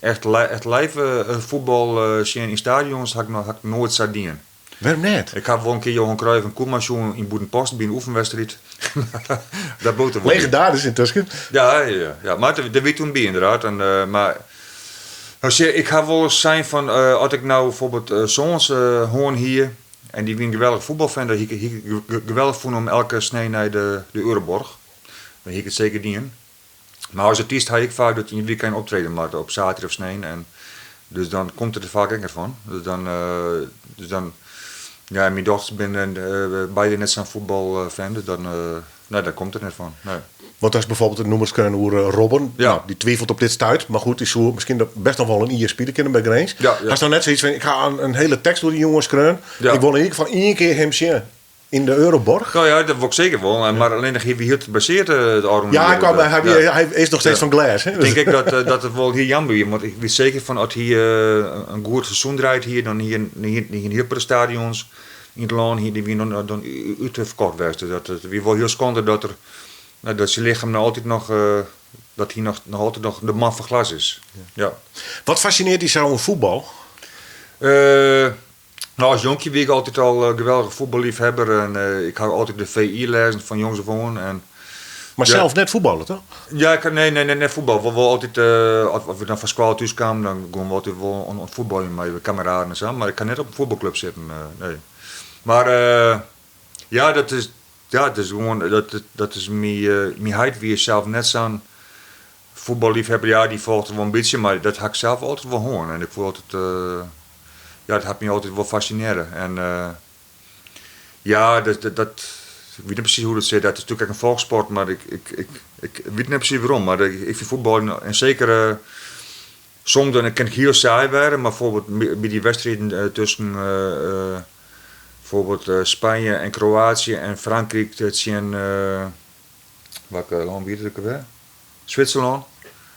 echt live voetbal zien in stadions had ik nooit sardien. Waarom net? Ik heb wel een keer Johan Cruijff en Koeman in Boedenpost bij een oefenwedstrijd. Dat bloot er wel. Legendarisch intussen. Ja, maar dat weet toen bij inderdaad. Maar ik ga wel eens zijn van, als ik nou bijvoorbeeld zoons hoorn hier, en die wie een geweldig voetbalfan, dat ik geweldig vond om elke snee naar de Euroborg. Dan ik het zeker dienen. Maar als artiest had ik vaak dat je in het weekend optreden maakt op zaterdag of snee. En dus dan komt het er vaak echt van. Dus dan ja, mijn dochters zijn beide net zo'n voetbalfan, dus daar komt het net van. Nee. Want als bijvoorbeeld de noemers kunnen hoe Robben, ja. Nou, die twijfelt op dit stuit, maar goed, die zou misschien best nog wel een IR-speler kunnen bij Grains. Ja. Als nou net zoiets van, ik ga een hele tekst door die jongens kruinen, Ja. ik wil in ieder geval één keer hem zien in de Euroborg. Nou ja, dat wil ik zeker wel, maar alleen nog wie het baseert het Aron. Ja, hij is nog steeds van Glass. Hè? Denk ik dat het wel hier jammer is, want ik weet zeker van als hier een goed seizoen draait hier, dan hier heel veel stadions in het land hier die wie dan uit verkocht werden. Dat het wie wel heel schande dat zijn lichaam nou altijd nog dat hij nog altijd nog de man van glas is. Ja. Wat fascineert die zo in voetbal? Nou, als jonkje ben ik altijd al geweldige voetballiefhebber en ik hou altijd de VI lezen van jongs af aan. Maar ja. zelf net voetballen, toch? Ja, nee, voetbal. We altijd, als we dan van school thuis kwamen, dan gaan we altijd wel aan voetballen met mijn kameraden en zo. Maar ik kan net op een voetbalclub zitten, nee. Maar ja, dat is gewoon, dat is mijn heid wie je zelf net zo'n voetballiefhebber, ja, die volgt er wel een beetje, maar dat had ik zelf altijd wel horen. En ik voel altijd, ja, dat had me altijd wel fascineren. En ja, dat ik weet niet precies hoe dat zit. Dat is natuurlijk een volkssport, maar ik weet niet precies waarom. Maar ik vind voetbal, en zeker soms dan kan ik heel saai worden, maar bijvoorbeeld bij die wedstrijden tussen bijvoorbeeld Spanje en Kroatië en Frankrijk, dat zien welke land weet ik weer? Zwitserland.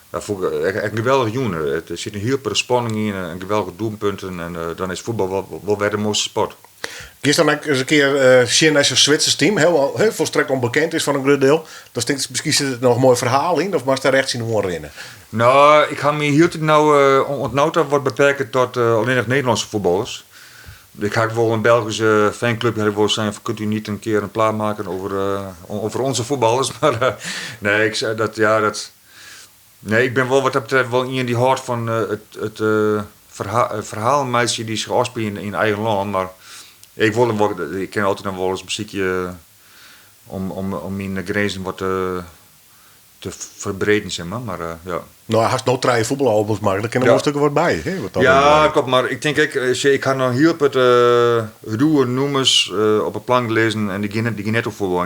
Dat vond ik echt een geweldig jongen. Er zit een heel veel spanning in en geweldige doelpunten en dan is voetbal wel weer de mooiste sport. Gisteren dan eens een keer zien als een Zwitsers team, heel volstrekt onbekend is van een groot deel. Dan denk ik, misschien zit het nog een mooi verhaal in, of mag daar rechts in de hoorn rennen? Nou, ik ga me hier ontnouwd wordt beperkt tot alleen nog Nederlandse voetballers. Ik ga wel een Belgische fanclub hebben zijn. Kunt u niet een keer een plaat maken over onze voetballers? Maar nee, ik zei dat ja dat. Nee, ik ben wel wat dat betreft wel iemand die houdt van het verhaalmeisje die zich afspeelt in eigen land. Maar ik ken altijd nog wel eens een muziekje om mijn grenzen wat te verbreden, zeg maar. Ja. Nou, hij heeft nog 3 voetbalalbums maken, daar kunnen we een stuk wat bij. Hè, wat ja, klopt, maar ik denk ik ga nog heel wat ruwe noemers op een plank lezen en die gaan net op voetbal.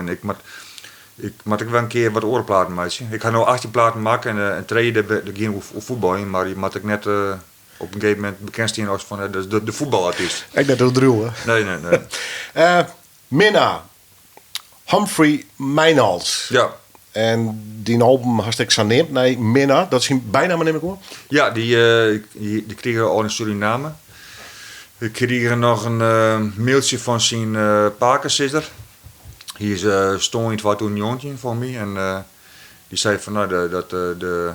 Ik moet wel een keer wat orenplaten maken. Ik ga nu 18 platen maken en 3 daar gaan op voetbal in, maar die moet ik net op een gegeven moment bekend staan als van de voetbalartiest. Ik net heel druw, hè? Nee. Minna, Humphrey Mijnals. Ja. En die album had ik saneerd. Nee, Minna, dat is zijn bijnaam, neem ik hoor. Ja, die kregen al in Suriname. Ik kreeg nog een mailtje van zijn pakensister. Hier stond in 2019 voor mij. En die zei van nou,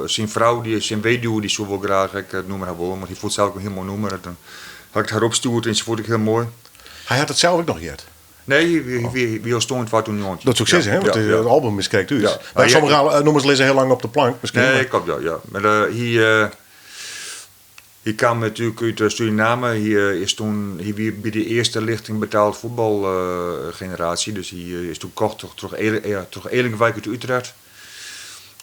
zijn vrouw, zijn weduwe, die zou wel graag het nummer hebben. Want die voelt zelf ook een heel mooi nummer. En toen had ik haar opgestuurd en ze vond ik heel mooi. Hij had het zelf ook nog gehad. Nee, wie al stond wat toen niet. Dat is succes, hè? Want het album is kijk dus. Ja. Maar sommige nummers lezen heel lang op de plank misschien. Nee, klopt, ja. Maar hier kwam natuurlijk uit Suriname. Hier weer bij de eerste lichting betaald voetbalgeneratie. Dus hier is toen kocht toch Elinkwijk uit Utrecht.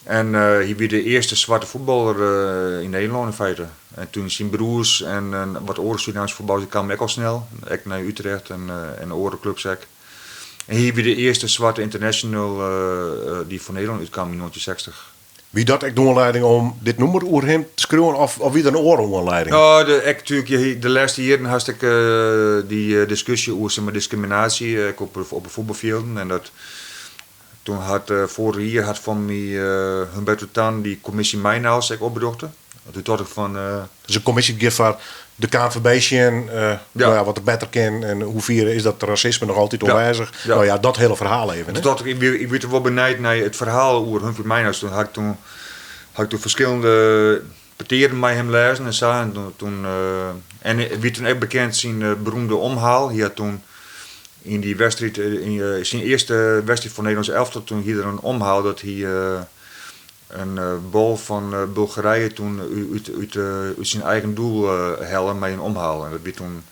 En hier weer de eerste zwarte voetballer in Nederland in feite. En toen zijn broers en wat oren Surinaamse voetballers kwamen ook al snel. Ik naar Utrecht en orenclubs ook. En hier weer de eerste zwarte international die voor Nederland uitkwam in 1960. Wie dat echt de aanleiding om dit nummer over hem te schreeuwen of wie dan een oorlogaanleiding? Nou, de laatste jaren had ik die discussie over discriminatie op de voetbalvelden. En toen vorig jaar had van mij Humberto Tan die commissie Mijnhaus opbedochten. Toen dacht ik van... Dus een commissie geeft van de KNVB en wat er beter kan en hoever is dat racisme nog altijd aanwezig. Ja. Nou ja, dat hele verhaal even. Toen dacht ik werd er wel benijd naar het verhaal over Humphrey Mijnhaus. Toen had ik toen verschillende partijen met hem lezen en zo. En wie toen ook bekend zijn beroemde omhaal. Hij had toen in die wedstrijd, zijn eerste wedstrijd voor Nederlands elftal, toen hier er een omhaal dat hij een bal van Bulgarije toen uit zijn eigen doel hellen met een omhaal. En dat werd toen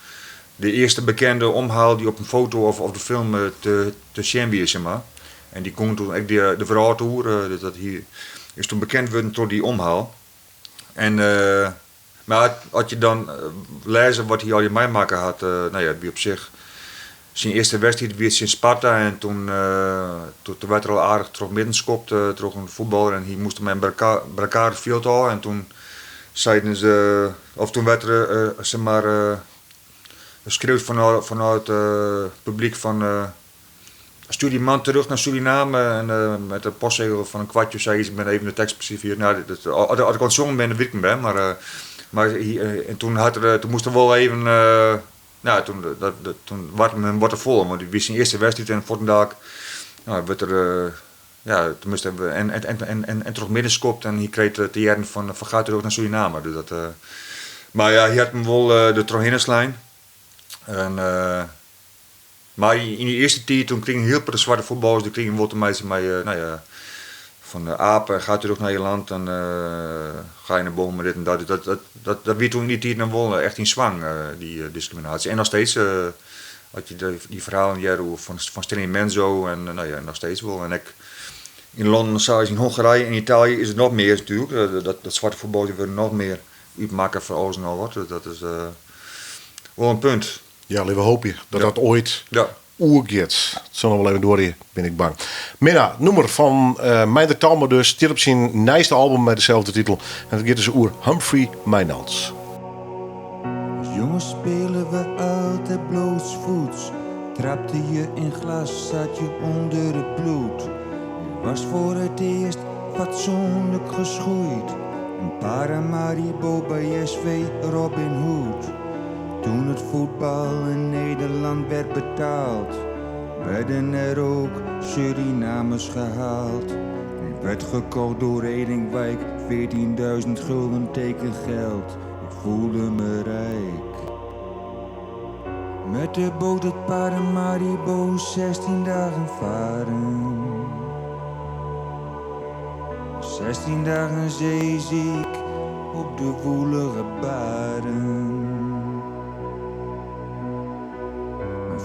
de eerste bekende omhaal die op een foto of de film te zien was, zeg maar. En die kon toen ook de verhaal toe, dat hij is toen bekend worden door die omhaal. En maar had je dan lezen wat hij al in meemaken had, nou ja, wie op zich. Zijn eerste wedstrijd weer in Sparta en toen werd er al aardig terug middenskopt, terug een voetballer en hij moest hem bij elkaar het veld houden. En toen zeiden ze, of toen werd er zeg maar geschreeuwd vanuit het publiek van stuur die man terug naar Suriname en met een postzegel van een kwartje zei ik ben even de tekst precies hier. Nou, als ik aan het zongen ben, dan weet ik ben, maar en toen moest er wel even. Nou, toen werd er vol, want die was zijn eerste wedstrijd en voor de dag werd er, toen moest hij en terug middenskopt en hij kreeg te jaren van gaat terug naar Suriname. Dus maar ja, hij had hem wel de Trohinneslijn. Maar in die eerste tijd, toen kregen heel veel zwarte voetballers, die kregen wel te meisje van de apen, gaat terug naar je land en ga je naar boven met dit en dat. Dat werd toen in die tijd nog wel echt in zwang, die discriminatie. En nog steeds had je die verhalen van Stelling Menzo en nog steeds wel. En in Londen, in Hongarije en Italië is het nog meer natuurlijk. Dat zwarte voetballers worden nog meer uitmaken voor alles en al wat. Dat is wel een punt. Ja, we hopen dat ooit... Ja. Oergeert. Het zal nog wel even door hier, ben ik bang. Minna, nummer van Meijer Talma dus. Stier op zijn nijste album met dezelfde titel. En het gaat dus over Humphrey Mijnhaus. Als jongens spelen we altijd blootsvoets. Trapte je in glas, zat je onder het bloed. Je was voor het eerst fatsoenlijk geschoeid. Een Paramaribo bij SV Robin Hood. Toen het voetbal in Nederland werd betaald, werden er ook Surinamers gehaald. Die werd gekocht door Elinkwijk, 14.000 gulden tekengeld. Ik voelde me rijk. Met de boot het Paramaribo 16 dagen varen. 16 dagen zeeziek op de woelige baren.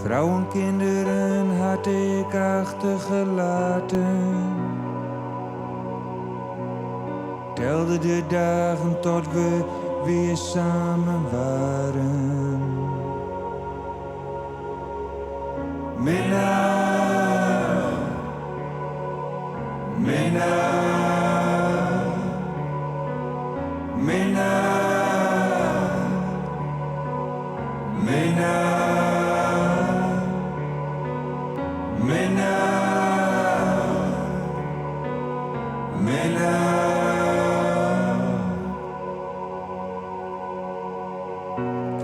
Vrouw en kinderen had ik achtergelaten. Telde de dagen tot we weer samen waren. Minna, Minna, Minna, Minna.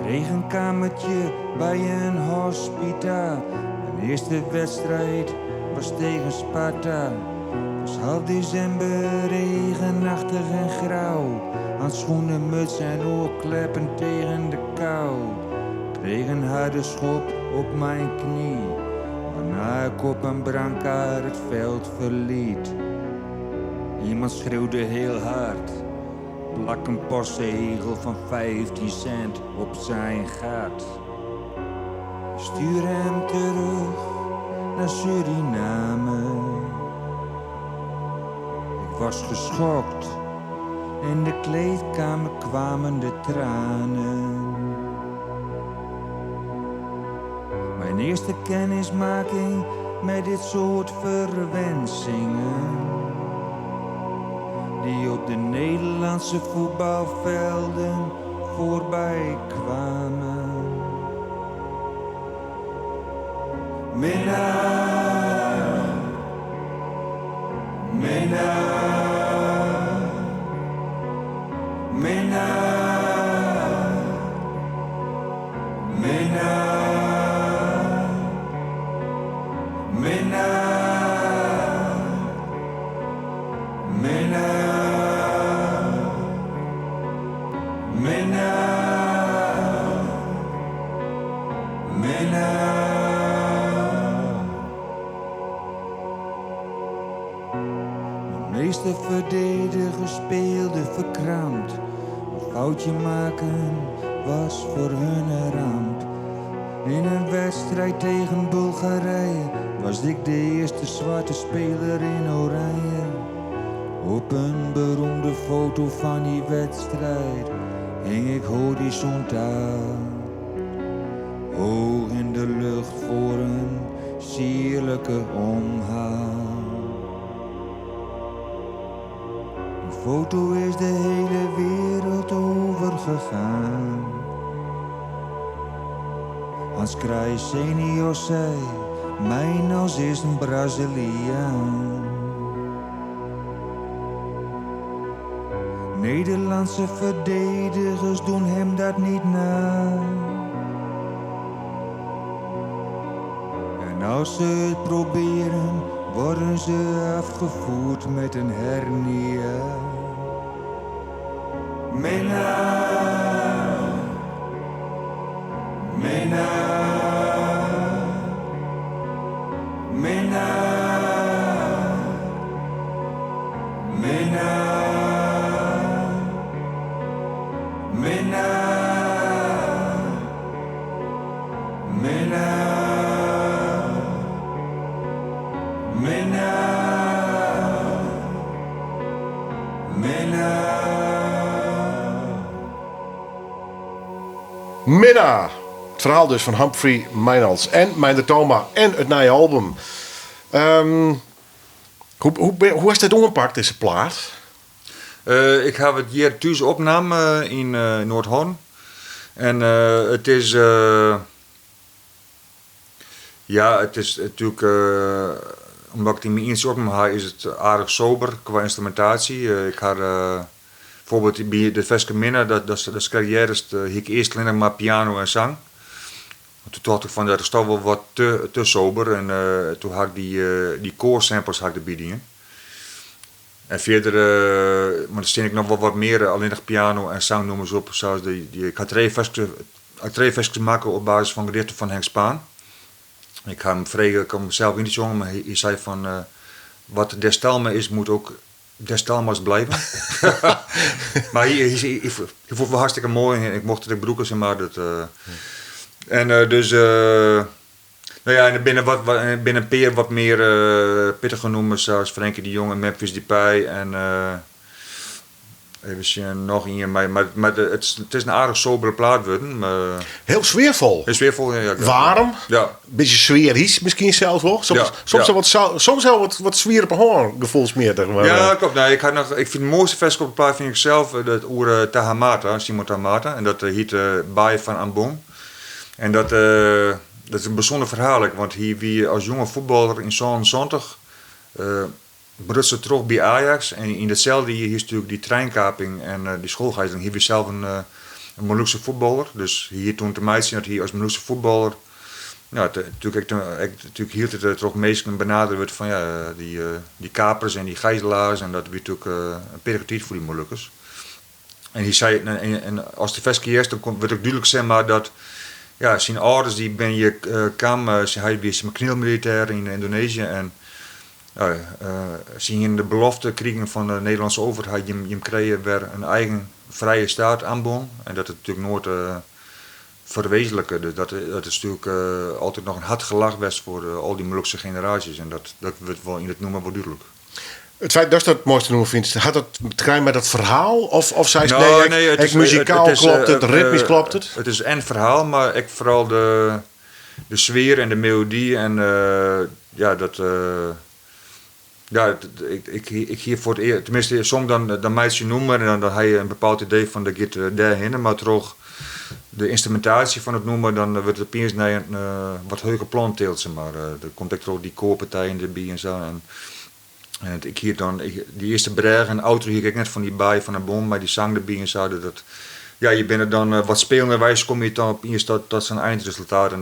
Kreeg een kamertje bij een hospitaal. Mijn eerste wedstrijd was tegen Sparta. Het was half december, regenachtig en grauw. Handschoenen, muts en oorkleppen tegen de kou. Kreeg een harde schop op mijn knie. Waarna ik op een brancard het veld verliet. Iemand schreeuwde heel hard. Plak een postzegel van 15 cent op zijn gat. Stuur hem terug naar Suriname. Ik was geschokt. In de kleedkamer kwamen de tranen. Mijn eerste kennismaking met dit soort verwensingen, die op de Nederlandse voetbalvelden voorbij kwamen. Minnaar, minnaar, minnaar, minnaar, minnaar, minnaar, minnaar, minnaar. De meeste verdedigers speelden verkrampt. Een foutje maken was voor hun een ramp. In een wedstrijd tegen Bulgarije was ik de eerste zwarte speler in oranje. Op een beroemde foto van die wedstrijd hing ik horizontaal, hoog in de lucht voor een sierlijke omhaal. Een foto is de hele wereld overgegaan. Hans Kraaij senior zei, mijn als is een Braziliaan. Nederlandse verdedigers doen hem dat niet na. En als ze het proberen, worden ze afgevoerd met een hernia. Minnaar, minnaar, minnaar, minnaar, minnaar, minnaar, minnaar, minnaar. Minna. Het verhaal dus van Humphrey Mijnals en Meijner Thoma en het nieuwe album. Hoe is dit ongepakt, deze plaat? Ik heb het hier thuis opgenomen in Noord-Holland. En het is... ja, het is natuurlijk... omdat ik in mijn eerste opname heb, is het aardig sober qua instrumentatie. Ik had... bijvoorbeeld bij de Veske Minna, dat is carrière, ik eerst alleen maar piano en zang. Toen dacht ik van, dat is toch wel wat te sober. En toen had ik die koorsamples erbij dingen. En verder, maar dan steen ik nog wel wat meer, alleen nog piano en zang noemen ze op. Zoals ik had twee versjes maken op basis van gedichten van Henk Spaan. Ik ga hem vragen, ik kan hem zelf niet zongen, maar hij zei van, wat Des Talma is, moet ook Des Talma's blijven. Maar hij vond het wel hartstikke mooi en ik mocht het ook broeken, zeg maar. Dus... nou ja, en binnen Peer wat meer pittige nummers zoals Frenkie de Jong en Memphis Depay en even zien, nog een, maar het is een aardig sobere plaat worden. Heel sfeervol. Heel sfeervol, ja. Warm. Ja. Beetje sfeerisch misschien zelfs wel. Soms wel wat sfeer op een hoorn, gevoelsmeerder. Maar, ja, klopt. Nee, ik vind het mooiste vers op de plaat vind ik zelf dat oer Tahamata, Simon Tahamata, en dat heet Baai van Ambon. En dat is een bijzonder verhaal, want hier wie als jonge voetballer in 1970 brutste terug bij Ajax. En in datzelfde hier is natuurlijk die treinkaping en die schoolgijzeling. Hier was zelf een Molukse voetballer. Dus hier toen te mij zien dat hij als Molukse voetballer... Nou, natuurlijk hield het toch meestal benaderd werd van ja, die kapers en die gijzelaars. En dat werd natuurlijk een pericutiet voor die Molukkers. En hij zei, en als de Veske eerst, dan werd ook duidelijk zeg maar dat ja, zijn ouders die ben je kwam, hij was mijn knielmilitair in Indonesië en zien in de belofte kregen van de Nederlandse overheid, je kreeg weer een eigen vrije staat aanbod en dat het natuurlijk nooit verwezenlijken. Dus dat is natuurlijk altijd nog een hard gelach was voor al die Molukse generaties en dat wordt wel in het noemen wel duidelijk. Het feit dat je dat het mooiste nummer vindt, had dat te krijgen met het verhaal? Of zei ze het is muzikaal klopt het, ritmisch klopt het? Het is een verhaal, maar ik vooral de sfeer en de melodie en ik hier voor het eerst, tenminste soms dan meid je noemen en dan heb je een bepaald idee van de git daarheen, maar toch de instrumentatie van het noemen, dan wordt het opeens naar een wat heuge planteelt, zeg maar. Er komt ook die koorpartijen erbij en zo. En ik hier dan, die eerste berg en auto hier ik net van die baai van een boom, maar die zang erbij en zo. Je bent er dan wat spelenderwijs kom je dan opeens tot zijn eindresultaat. En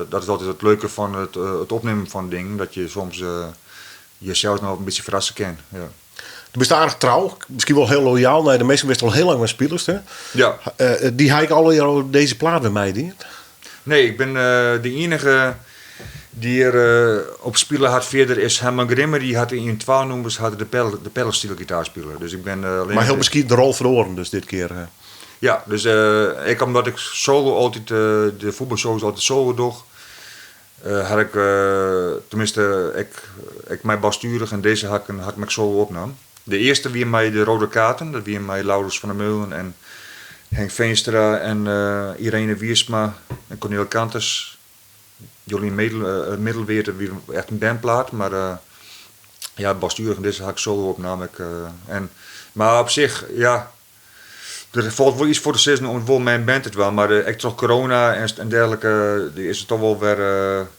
dat is altijd het leuke van het opnemen van dingen, dat je soms jezelf nog een beetje verrassen kan. Ja. Je bent aardig trouw, misschien wel heel loyaal. Nee, de meeste wist al heel lang met spelers, hè? Ja. Die heb ik al deze plaat bij mij, die? Nee, ik ben de enige die er op spelen had verder is Herman Grimmer. Die had in 12 nummers de pedalsteel gitaarspeler. Dus ik ben alleen. Maar heel misschien de rol verloren dus dit keer. Ja, dus omdat ik solo altijd de voetbalshows altijd solo doe. Had ik, tenminste, ik mij besturig en deze had ik me solo opnam. De eerste wie mij de rode kaarten, dat wie mij Laurens van der Meulen en Henk Veenstra en Irene Wiersma en Cornel Kanters. Jolien Middelweer, wie echt een bandplaat, maar besturig en deze had ik solo opnam. Maar op zich, ja. Er valt wel iets voor de season om wel mijn band het wel, maar echt toch corona en dergelijke, is het toch wel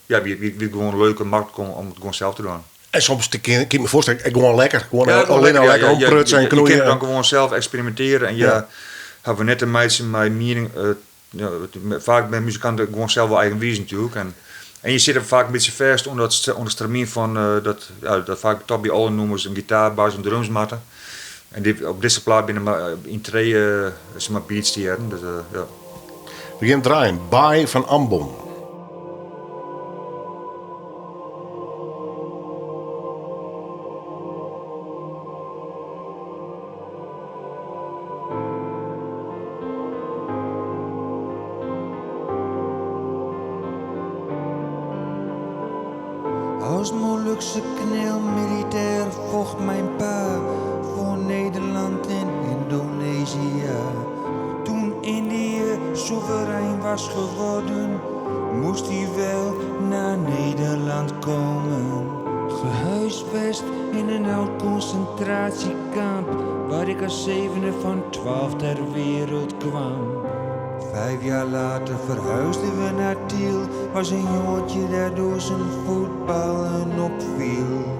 weer, wie gewoon een leuke markt om het gewoon zelf te doen. En soms kan ik me voorstellen, ik gewoon lekker, lekker omprutsen en knoeien. Je kan dan gewoon zelf experimenteren en hebben we net een meisje mijn mening, vaak bij muzikanten gewoon zelf wel eigen wezen natuurlijk. En je zit er vaak een beetje vast onder het stramien van dat vaak toch bij alle nummers een gitaar, bas en drums matten. En op deze plaat binnen maar in twee beats die hebben. Dus, ja. We gaan draaien. Baai van Ambon. Als Molukse knelmilitair vocht mijn pa voor Nederland en Indonesië. Toen Indië soeverein was geworden, moest hij wel naar Nederland komen. Gehuisvest in een oud concentratiekamp, waar ik als zevende van 12 ter wereld kwam. 5 jaar later verhuisden we naar Tiel, was een jongetje dat door zijn voetballen opviel.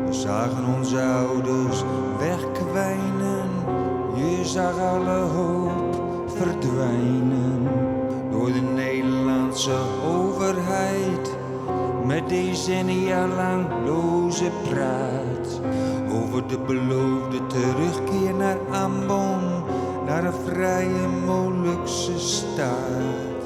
We zagen onze ouders wegkwijnen, je zag alle hoop verdwijnen. Door de Nederlandse overheid, met decennia lang loze praat. Over de beloofde terugkeer naar Ambon, naar een vrije Molukse staat.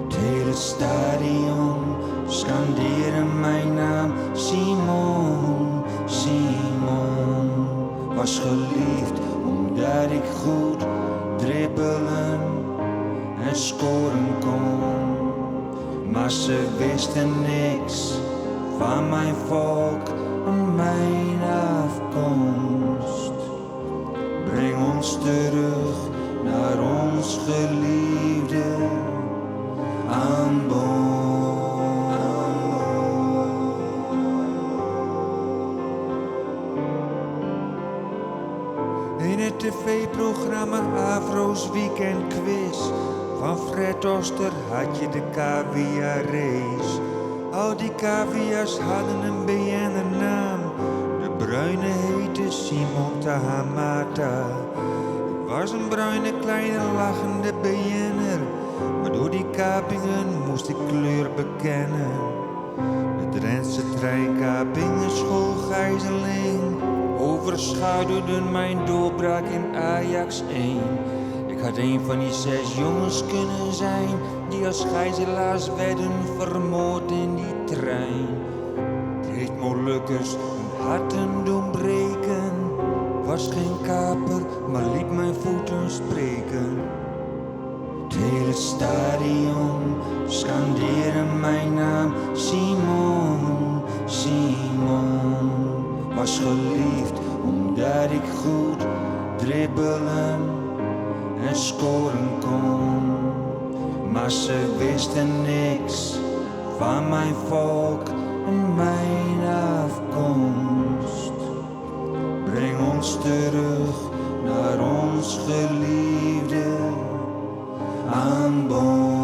Het hele stadion scandeerde mijn naam, Simon, Simon. Was geliefd omdat ik goed dribbelen en scoren kon. Maar ze wisten niks van mijn volk en mijn afkomst. Breng ons terug naar ons geliefde Ambon. In het tv-programma Afro's Weekend Quiz van Fred Oster had je de cavia race. Al die cavia's hadden een BN'er-naam. De bruine heette Simon Tahamata. Ik was een bruine kleine lachende BN'er, maar door die kapingen moest ik kleur bekennen. De Drentse treinkapingen, schoolgijzeling overschaduwden mijn doorbraak in Ajax 1. Ik had een van die 6 jongens kunnen zijn die als gijzelaars werden vermoord in die trein. Het heeft Molukkers hun harten doen breken. Was geen kaper, maar liet mijn voeten spreken. Het hele stadion scandeerde mijn naam. Simon, Simon. Was geliefd omdat ik goed dribbelen en scoren kon. Maar ze wisten niks van mijn volk en mijn afkomst. Breng ons terug naar ons geliefde aanbod.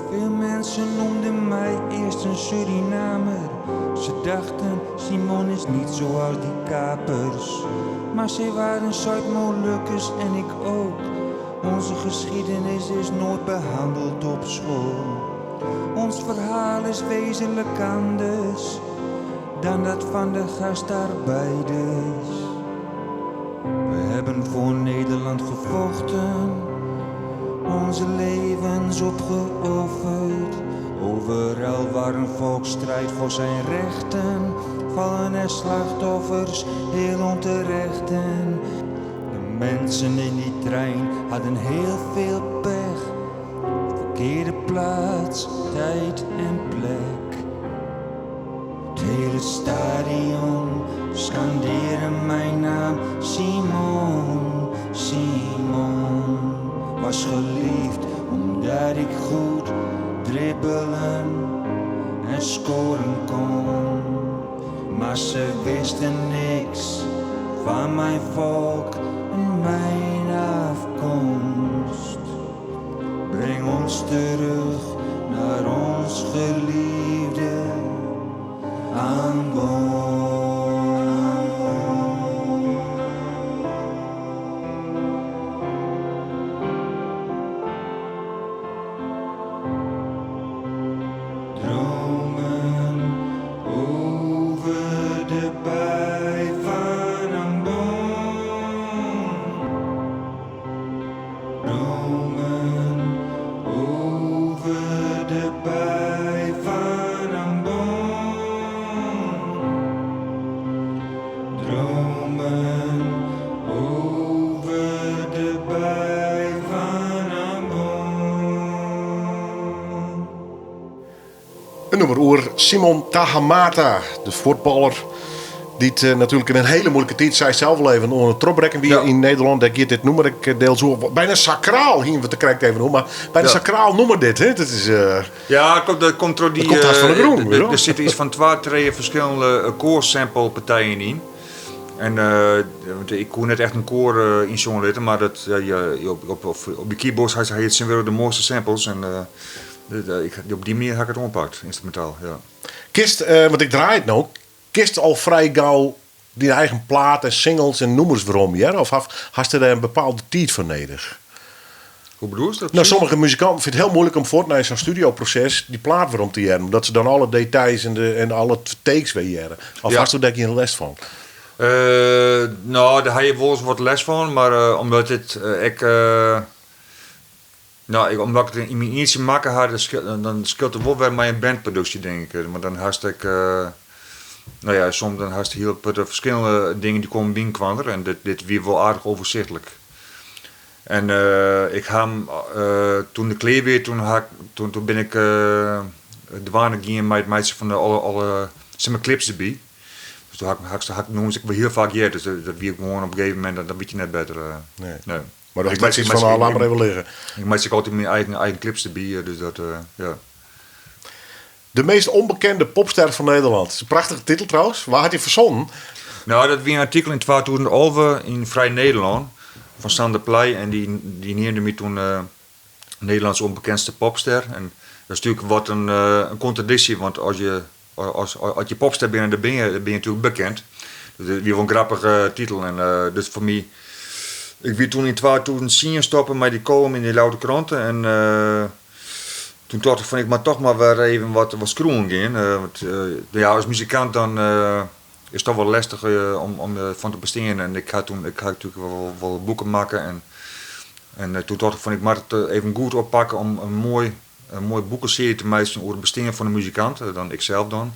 Veel mensen noemden mij eerst een Surinamer. Ze dachten, Simon is niet zoals die kapers. Maar zij waren Zuid-Molukkers en ik ook. Onze geschiedenis is nooit behandeld op school. Ons verhaal is wezenlijk anders dan dat van de gastarbeiders. We hebben voor Nederland gevochten, onze levens opgeofferd. Overal waar een volk strijdt voor zijn rechten, vallen er slachtoffers heel onterecht. En de mensen in die trein hadden heel veel pech. Verkeerde plaats, tijd en plek. Het hele stadion scandeerde mijn naam. Simon, Simon. Was geliefd omdat ik goed dribbelen en scoren kon. Maar ze wisten niks van mijn volk en mijn afkomst. Breng ons terug naar ons geliefde aanbod. Een nummer oer Simon Tahamata, de voetballer die het natuurlijk in een hele moeilijke tijd zij zelf leven onder het tropbrekken weer in Nederland. Dat dit nummer ik deel zo bijna sacraal hier we te krijgen even noemen, maar bijna sacraal nummer dit hè. Dat is ja, dat komt door die. Komt van de groen, er zitten iets van 12 verschillende koorsample partijen in. En ik kon net echt een koor in zo'n litten, maar dat op de keyboards had het zijn weer de mooiste samples en op die manier heb ik het oppakt, instrumentaal. Ja. Kist, want ik draai het nou. Kist al vrij gauw die eigen plaat en singles en noemers waarom je? Of had je daar een bepaalde tijd voor nodig? Hoe bedoel je dat? Nou, sommige muzikanten vinden het heel moeilijk om voort naar zo'n studioproces die plaat waarom te jaren. Omdat ze dan alle details en alle takes weer jaren. Of had je daar geen les van? Nou, daar heb je wel eens wat les van, maar omdat het omdat ik het in mijn eentje maken had, dan scheelt er wel weer mijn bandproductie, denk ik. Maar dan had ik, soms dan had je heel veel verschillende dingen die komen binnenkwamen en dit weer wel aardig overzichtelijk. En ik ga toen de kleer weer, toen ben ik de waarne gegaan met meisjes van alle clips erbij. Dus toen noemde ik wel heel vaak ja, dus dat wie ik gewoon op een gegeven moment, dan weet je net beter. Nee. Nee. Maar dat is iets van, laat maar even liggen. Ik maak zich altijd mijn eigen clips erbij, dus dat, ja. De meest onbekende popster van Nederland. Dat is een prachtige titel trouwens. Waar had je verzonnen? Nou, dat was een artikel in 2011 in Vrij Nederland van Sander Pleij. En die neemde me toen Nederlands onbekendste popster. En dat is natuurlijk wat een contradictie, want als je popster bent, dan ben je natuurlijk bekend. Dus dat was een grappige titel. En dus voor mij, ik wil toen in 2010 stoppen met die column in die Loude Kranten. En toen dacht ik van, ik mag toch maar weer even wat schroeven gaan. Want ja, als muzikant dan is het toch wel lastig om van te besteden. En ik ga natuurlijk wel boeken maken. En toen dacht ik van, ik mag het even goed oppakken om een mooi boekenserie te maken over het besteden van een muzikant. Dan ikzelf dan.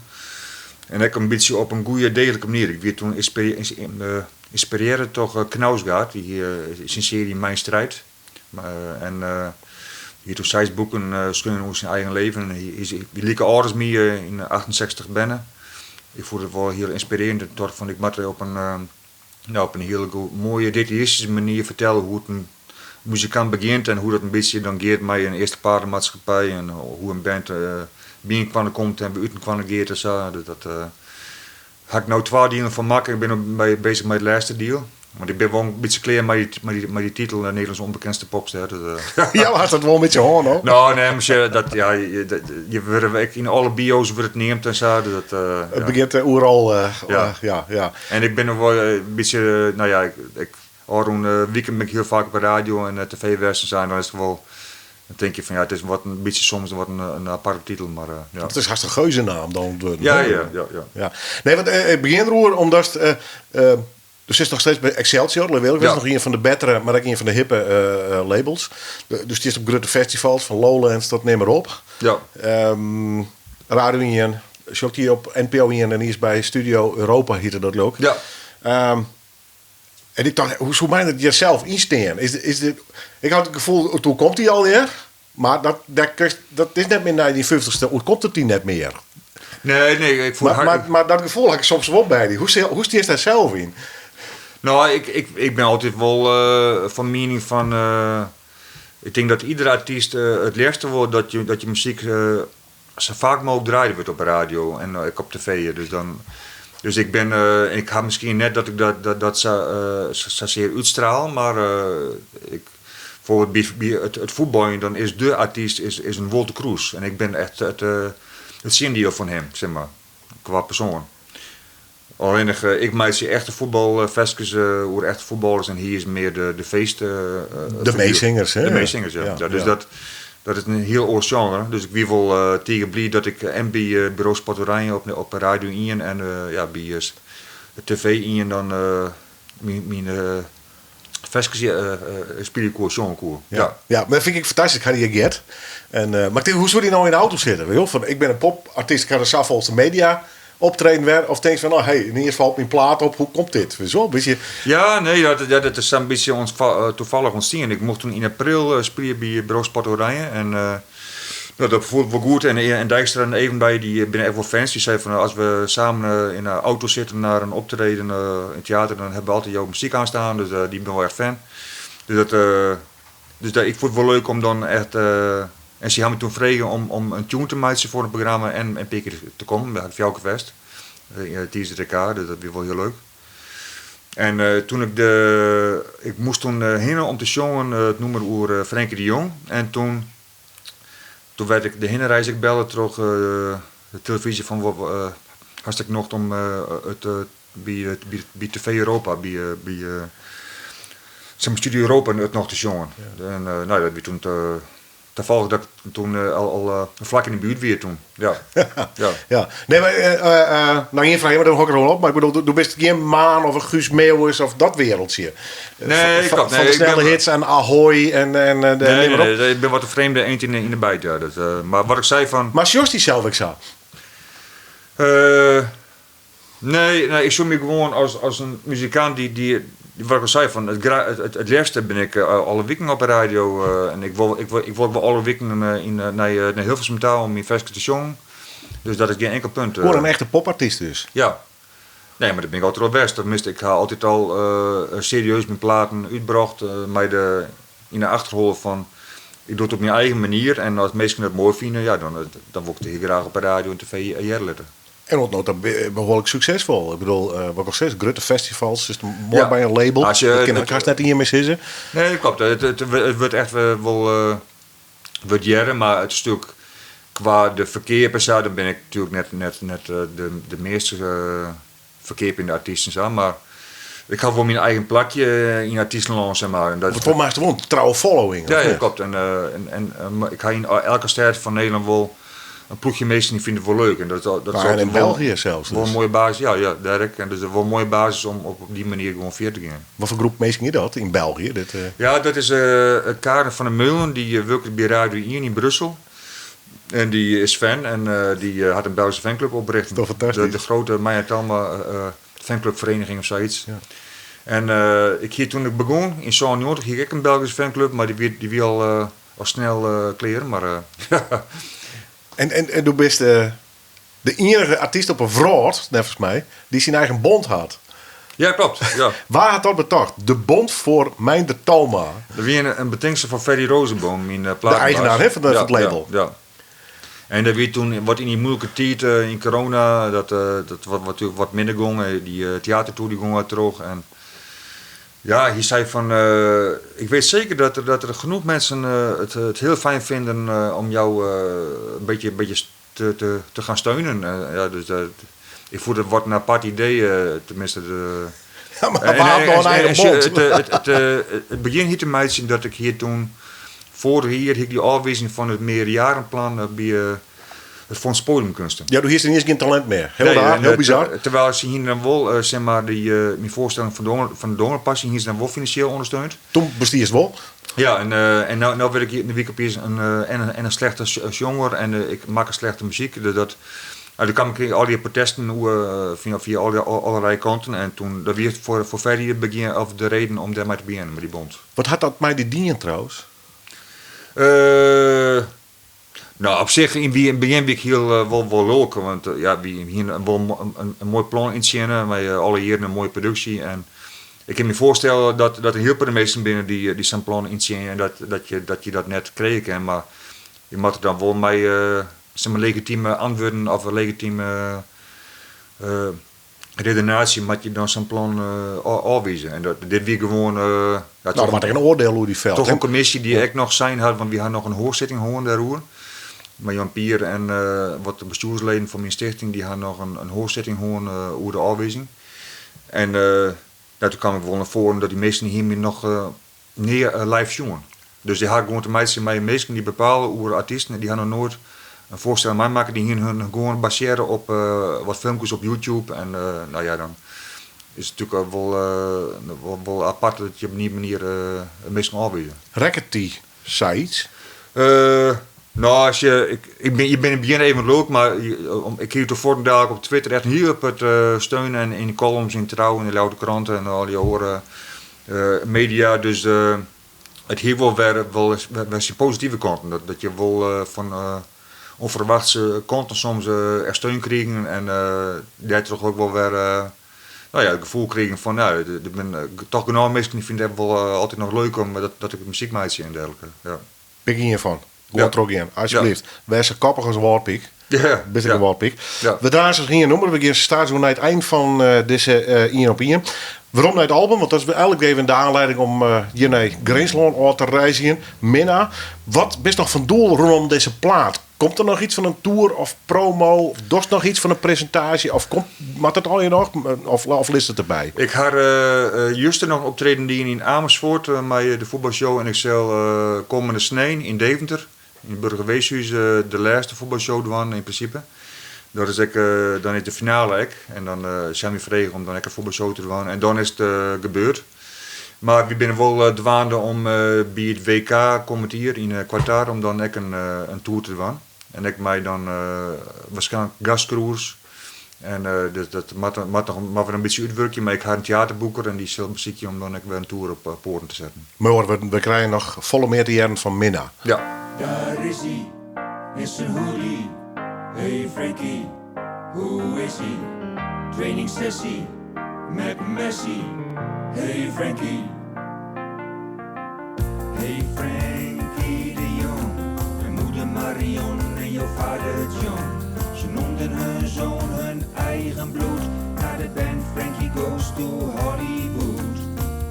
En ik een beetje op een goede, degelijke manier. Ik werd toen inspireerde toch Knausgaard, die is een serie Mijn Strijd. En hier toen 6 boeken schreeuwen over zijn eigen leven. Die lieke ouders me in 68 binnen. Ik vond het wel heel inspirerend. Ik dacht van, ik moet op een hele mooie detaïlistische manier vertellen hoe het een muzikant begint en hoe dat een beetje dan gaat met een eerste paardenmaatschappij en hoe een band binnen kwam komt en buiten kwam gaat en zo. Dus dat had ik nou 2 delen van maken. Ik ben ook bezig met het laatste deel. Want ik ben wel een beetje klaar met die titel Nederlands onbekendste popster. Dus, Ja, had dat wel een beetje hoor, hoor. Nou, nee, maar dat, ja, in alle bio's wordt het neemt en zo. Dat, Het begint oeral. Ja. En ik ben nog wel een beetje, nou ja, een weekend ben ik heel vaak op de radio en tv-wersen zijn. Dan is het wel, dan denk je van ja, het is wat een beetje soms wat een aparte titel, maar ja. Het is hartstikke geuzennaam dan. Ja. Nee, want ik begin erover omdat dus is nog steeds bij Excelsior, dat wil ik. Dat is nog een van de betere, maar ook een van de hippe labels. Dus het is op grote festivals, van Lowlands tot neem maar op. Ja. Radio 1, zocht hier op NPO 1 en hier is bij Studio Europa heette dat ook. Ja. En ik dacht, hoe mij dat jezelf instaan? Ik had het gevoel, toen komt hij alweer. Maar dat is net meer naar die 50ste. Hoe komt het die net meer? Nee, ik voel maar dat gevoel had ik soms wel bij die. Hoe stiert daar zelf in? Nou, ik ben altijd wel van mening van. Ik denk dat iedere artiest het leerste wordt dat je muziek zo vaak mogelijk draaien wordt op de radio en op tv. Dus ik ga misschien net dat ik dat zeer uitstraal, maar bijvoorbeeld het voetballen, dan is de artiest is een Wolter Kroes. En ik ben echt het zindier van hem, zeg maar, qua persoon. Alleen ik maak ze echte voetbalfestjes hoe echte voetballers en hier is meer de feest. De meezingers, hè? De meezingers, ja. Dus dat is een heel oud genre. Dus ik wie wel tegen blij dat ik en bij Bureau Sport Oranje op Radio 1 en bij TV 1 dan mijn festjes spelen koer, zonkoer. Ja, maar dat vind ik fantastisch. Ik ga die get. Maar hoe zou die nou in de auto zitten? Weet je? Van, ik ben een popartiest, ik ga de volgens de media optreden weer. Of denk je van, in ieder geval mijn plaat op, hoe komt dit? Zo, beetje... Ja, nee, dat is een beetje toevallig ontstaan. Ik mocht toen in april spelen bij Bureau Sport Oranje. En dat voelde wel goed. En Dijkstra en Evenbij, die ben echt wel fans. Die zei van, als we samen in een auto zitten naar een optreden in het theater, dan hebben we altijd jouw muziek aanstaan. Dus die ben wel echt fan. Dus ik vond het wel leuk om dan echt... en ze hebben me toen vregen om een tune te maken voor het programma en een keer te komen bij het Fjoukenfest. Tijdens de DK, dus dat was wel heel leuk. En toen ik moest toen heen om te zongen het nummer over Frenkie de Jong. En toen werd ik de hinreis ik bellen terug de televisie van hartstikke nog om bij TV Europa, bij Studio Europa het nog te zongen. Ja. En dat werd toen toevallig dat ik toen al vlak in de buurt weer toen. Ja. Nee, maar nou geen vraag, maar dan hok ik er wel op. Maar ik bedoel, du bent geen Maan of een Guus Meeuwis of dat wereldje. Nee, van de snelle hits en Ahoy en nee, ik ben wat een vreemde eend in de bijt. Ja. Maar wat ik zei van... Maar Jos die zelf ik zo? Nee, ik zoek me gewoon als een muzikant die wat ik al zei, van het liefste ben ik alle weken op de radio. En ik wil wel alle weken naar Hilversum Taal om mijn festje te zongen. Dus dat is geen enkel punt. Voor een echte popartiest dus? Ja. Nee, maar dat ben ik altijd wel best. Tenminste, ik ga altijd al serieus mijn platen uitgebracht. In de achterhoofd van, ik doe het op mijn eigen manier. En als mensen het mooi vinden, ja, dan word ik heel graag op de radio en tv letten. En wat nota behoorlijk succesvol. Ik bedoel, wat nog steeds grote festivals. Is het mooi bij een label. Als je, dat kan ik haast net in je mee zitten. Nee, dat klopt. Het wordt echt wel wat jaren, maar het stuk qua de verkeer per se, dan ben ik natuurlijk net de meeste verkeer in de artiesten aan. Maar ik ga voor mijn eigen plakje in artiestenland, zeg maar. Wat voor maakt gewoon trouwe following? Ja, dat klopt. En ik ga in elke stad van Nederland wel een ploegje meesten die vinden het wel leuk. En dat in België zelfs. Wel een mooie basis, ja, Dirk. En dat is wel een mooie basis om op die manier gewoon verder te gaan. Wat voor groep meesten is dat in België? Ja, dat is Karen van der Meulen, die werkt bij Radio 1 in Brussel. En die is fan en die had een Belgische fanclub opgericht. Dat is fantastisch. De grote Maya Talma fanclubvereniging of zoiets. Ja. En toen ik begon in Zo'n ging ik een Belgische fanclub, maar die wil al snel kleren. Maar, En du bent de enige artiest op een vrood, volgens mij, die zijn eigen bond had. Ja, klopt. Ja. Waar had dat betaald? De bond voor Mijn de Talma. Dat was een betingster van Ferry Rosenboom in de eigenaar van het label. Ja. En dat werd toen wat in die moeilijke tijd in corona, dat natuurlijk wat minder ging. Die theatertour die ging wat terug. En ja, hij zei van, ik weet zeker dat er genoeg mensen het heel fijn vinden om jou een beetje te gaan steunen. Ja, dus ik voelde het wat een apart idee, tenminste. Ja, maar waar nog een eigen bond? Het begin hier te mij zien dat ik hier toen, vorig jaar, ik die afwijzing van het meerjarenplan bij het Fonds Podiumkunsten. Ja, hier is er niet eens geen talent meer. Heel bizar. Terwijl ze hier dan wel, zeg maar, mijn voorstelling van de Dongerpassie hier dan wel financieel ondersteund. Toen bestier het wel. Ja, en nou wil ik hier in de week op een slechte jonger en ik maak een slechte muziek. Dan kwam ik al die protesten via allerlei kanten en toen dat weer voor verder begin of de reden om daarmee te beginnen met die bond. Wat had dat mij die dienen trouwens? Nou, op zich in het begin ben ik heel wel leuk, want we hier een mooi plan inzien met alle jaren een mooie productie. En ik kan me voorstellen dat er heel veel mensen binnen die zijn plan inzien en dat je dat net krijgt. Maar je moet er dan wel mee legitieme antwoorden of een legitieme redenatie moet je dan zijn plan afwijzen. En dit weer gewoon... dat maakt een oordeel hoe die veld. Toch een commissie die ik nog zijn had, want we hadden nog een hoorzitting gewoon daarover. Maar Jan Pier en wat de bestuursleden van mijn stichting, die hadden nog een hoorzitting gewoon over de afwijzing. En toen kwam ik wel naar voren dat die meesten hiermee nog neer live jongen. Dus die hadden gewoon te meisje met meesten die bepalen over artiesten, die hadden nog nooit een voorstel mij maken die hier hun gewoon baseren op wat filmpjes op YouTube. En dan is het natuurlijk wel apart dat je op die manier meestal afwijzen. Rekkert die sites? Nou, je bent in het begin even leuk, maar ik kreeg toch voor dadelijk op Twitter echt heel op het steunen en in de columns, in Trouw, in de Loude Kranten en al die horen media. Dus het hier wel zijn positieve kanten. Dat je wel van onverwachte kanten soms er steun kregen en die toch ook wel weer het gevoel kregen van ik ben toch genoeg mensen die vinden het wel altijd nog leuk om dat ik muziek maak en dergelijke. Ja. Begin hiervan. Gewoon terug in, alsjeblieft. Ja. Wees zo koppig als een woordpiek. Ja. Best een woordpiek. Ja. We draaien zich hier noemen. We gaan staan zo naar het eind van deze 1 op 1. Waarom naar het album? Want dat is eigenlijk even de aanleiding om hier naar Greensland te reizen. Minna, wat is nog van doel rondom deze plaat? Komt er nog iets van een tour of promo? Of dorst nog iets van een presentatie? Of maakt het al je nog? Of ligt het erbij? Ik ga juist nog optreden die in Amersfoort met de voetbalshow en ik zal komende snee in Deventer. In het Burgerweeshuis de laatste voetbalshow doen in principe. Dat is dan is de finale en dan zijn we vregen om dan een voetbalshow te doen en dan is het gebeurd. Maar we zijn wel dwaande om bij het WK komt hier in Qatar om dan een tour te doen. En ik mij dan waarschijnlijk gastcruise. En dus dat mag een beetje uitwerken, maar ik ga een theaterboeker en die zal muziekje om dan weer een tour op poorten te zetten. Maar we krijgen nog volle meer te jaren van Minna. Ja. Daar is hij, in zijn hoodie. Hey Frankie, hoe is hij? trainingssessie met Messi. Hey Frankie. Hey Frankie de Jong. Mijn moeder Marion en jouw vader John. Ze noemden hun zoon hun eigen bloed. Naar de band Frankie Goes to Hollywood.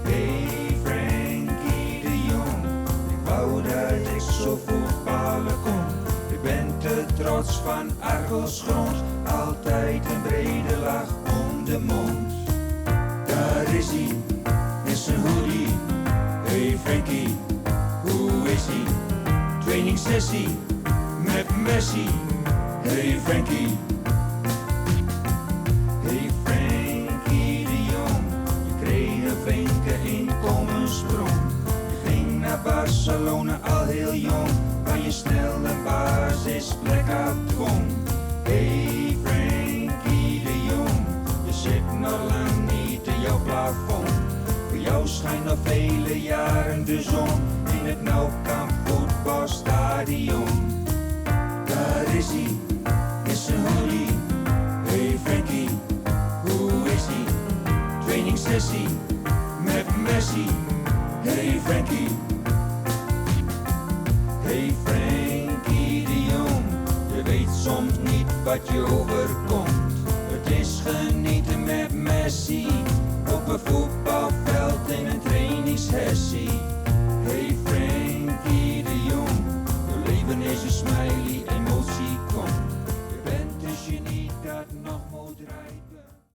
Hey Frankie de Jong. Ik wou dat ik zo voetballen kon. Je bent te trots van Argosgrond. Altijd een brede lach om de mond. Daar is hij, in zijn hoodie. Hey Frankie, hoe is hij? Trainingssessie met Messi. Hey Frankie. Hey Frankie de Jong. Je kreeg een flinke inkomenssprong. Je ging naar Barcelona al heel jong. Waar je snel een basisplek afdwong. Hey Frankie de Jong. Je zit nog lang niet in jouw plafond. Voor jou schijnt nog vele jaren de zon. In het Nou Camp voetbalstadion. Daar is hij, in zijn hoodie. Hey Frankie, hoe is hij? Trainingssessie met Messi. Hey Frankie. Hey Frankie de Jong. Je weet soms niet wat je overkomt. Het is genieten met Messi. Op een voetbalveld in een trainingssessie.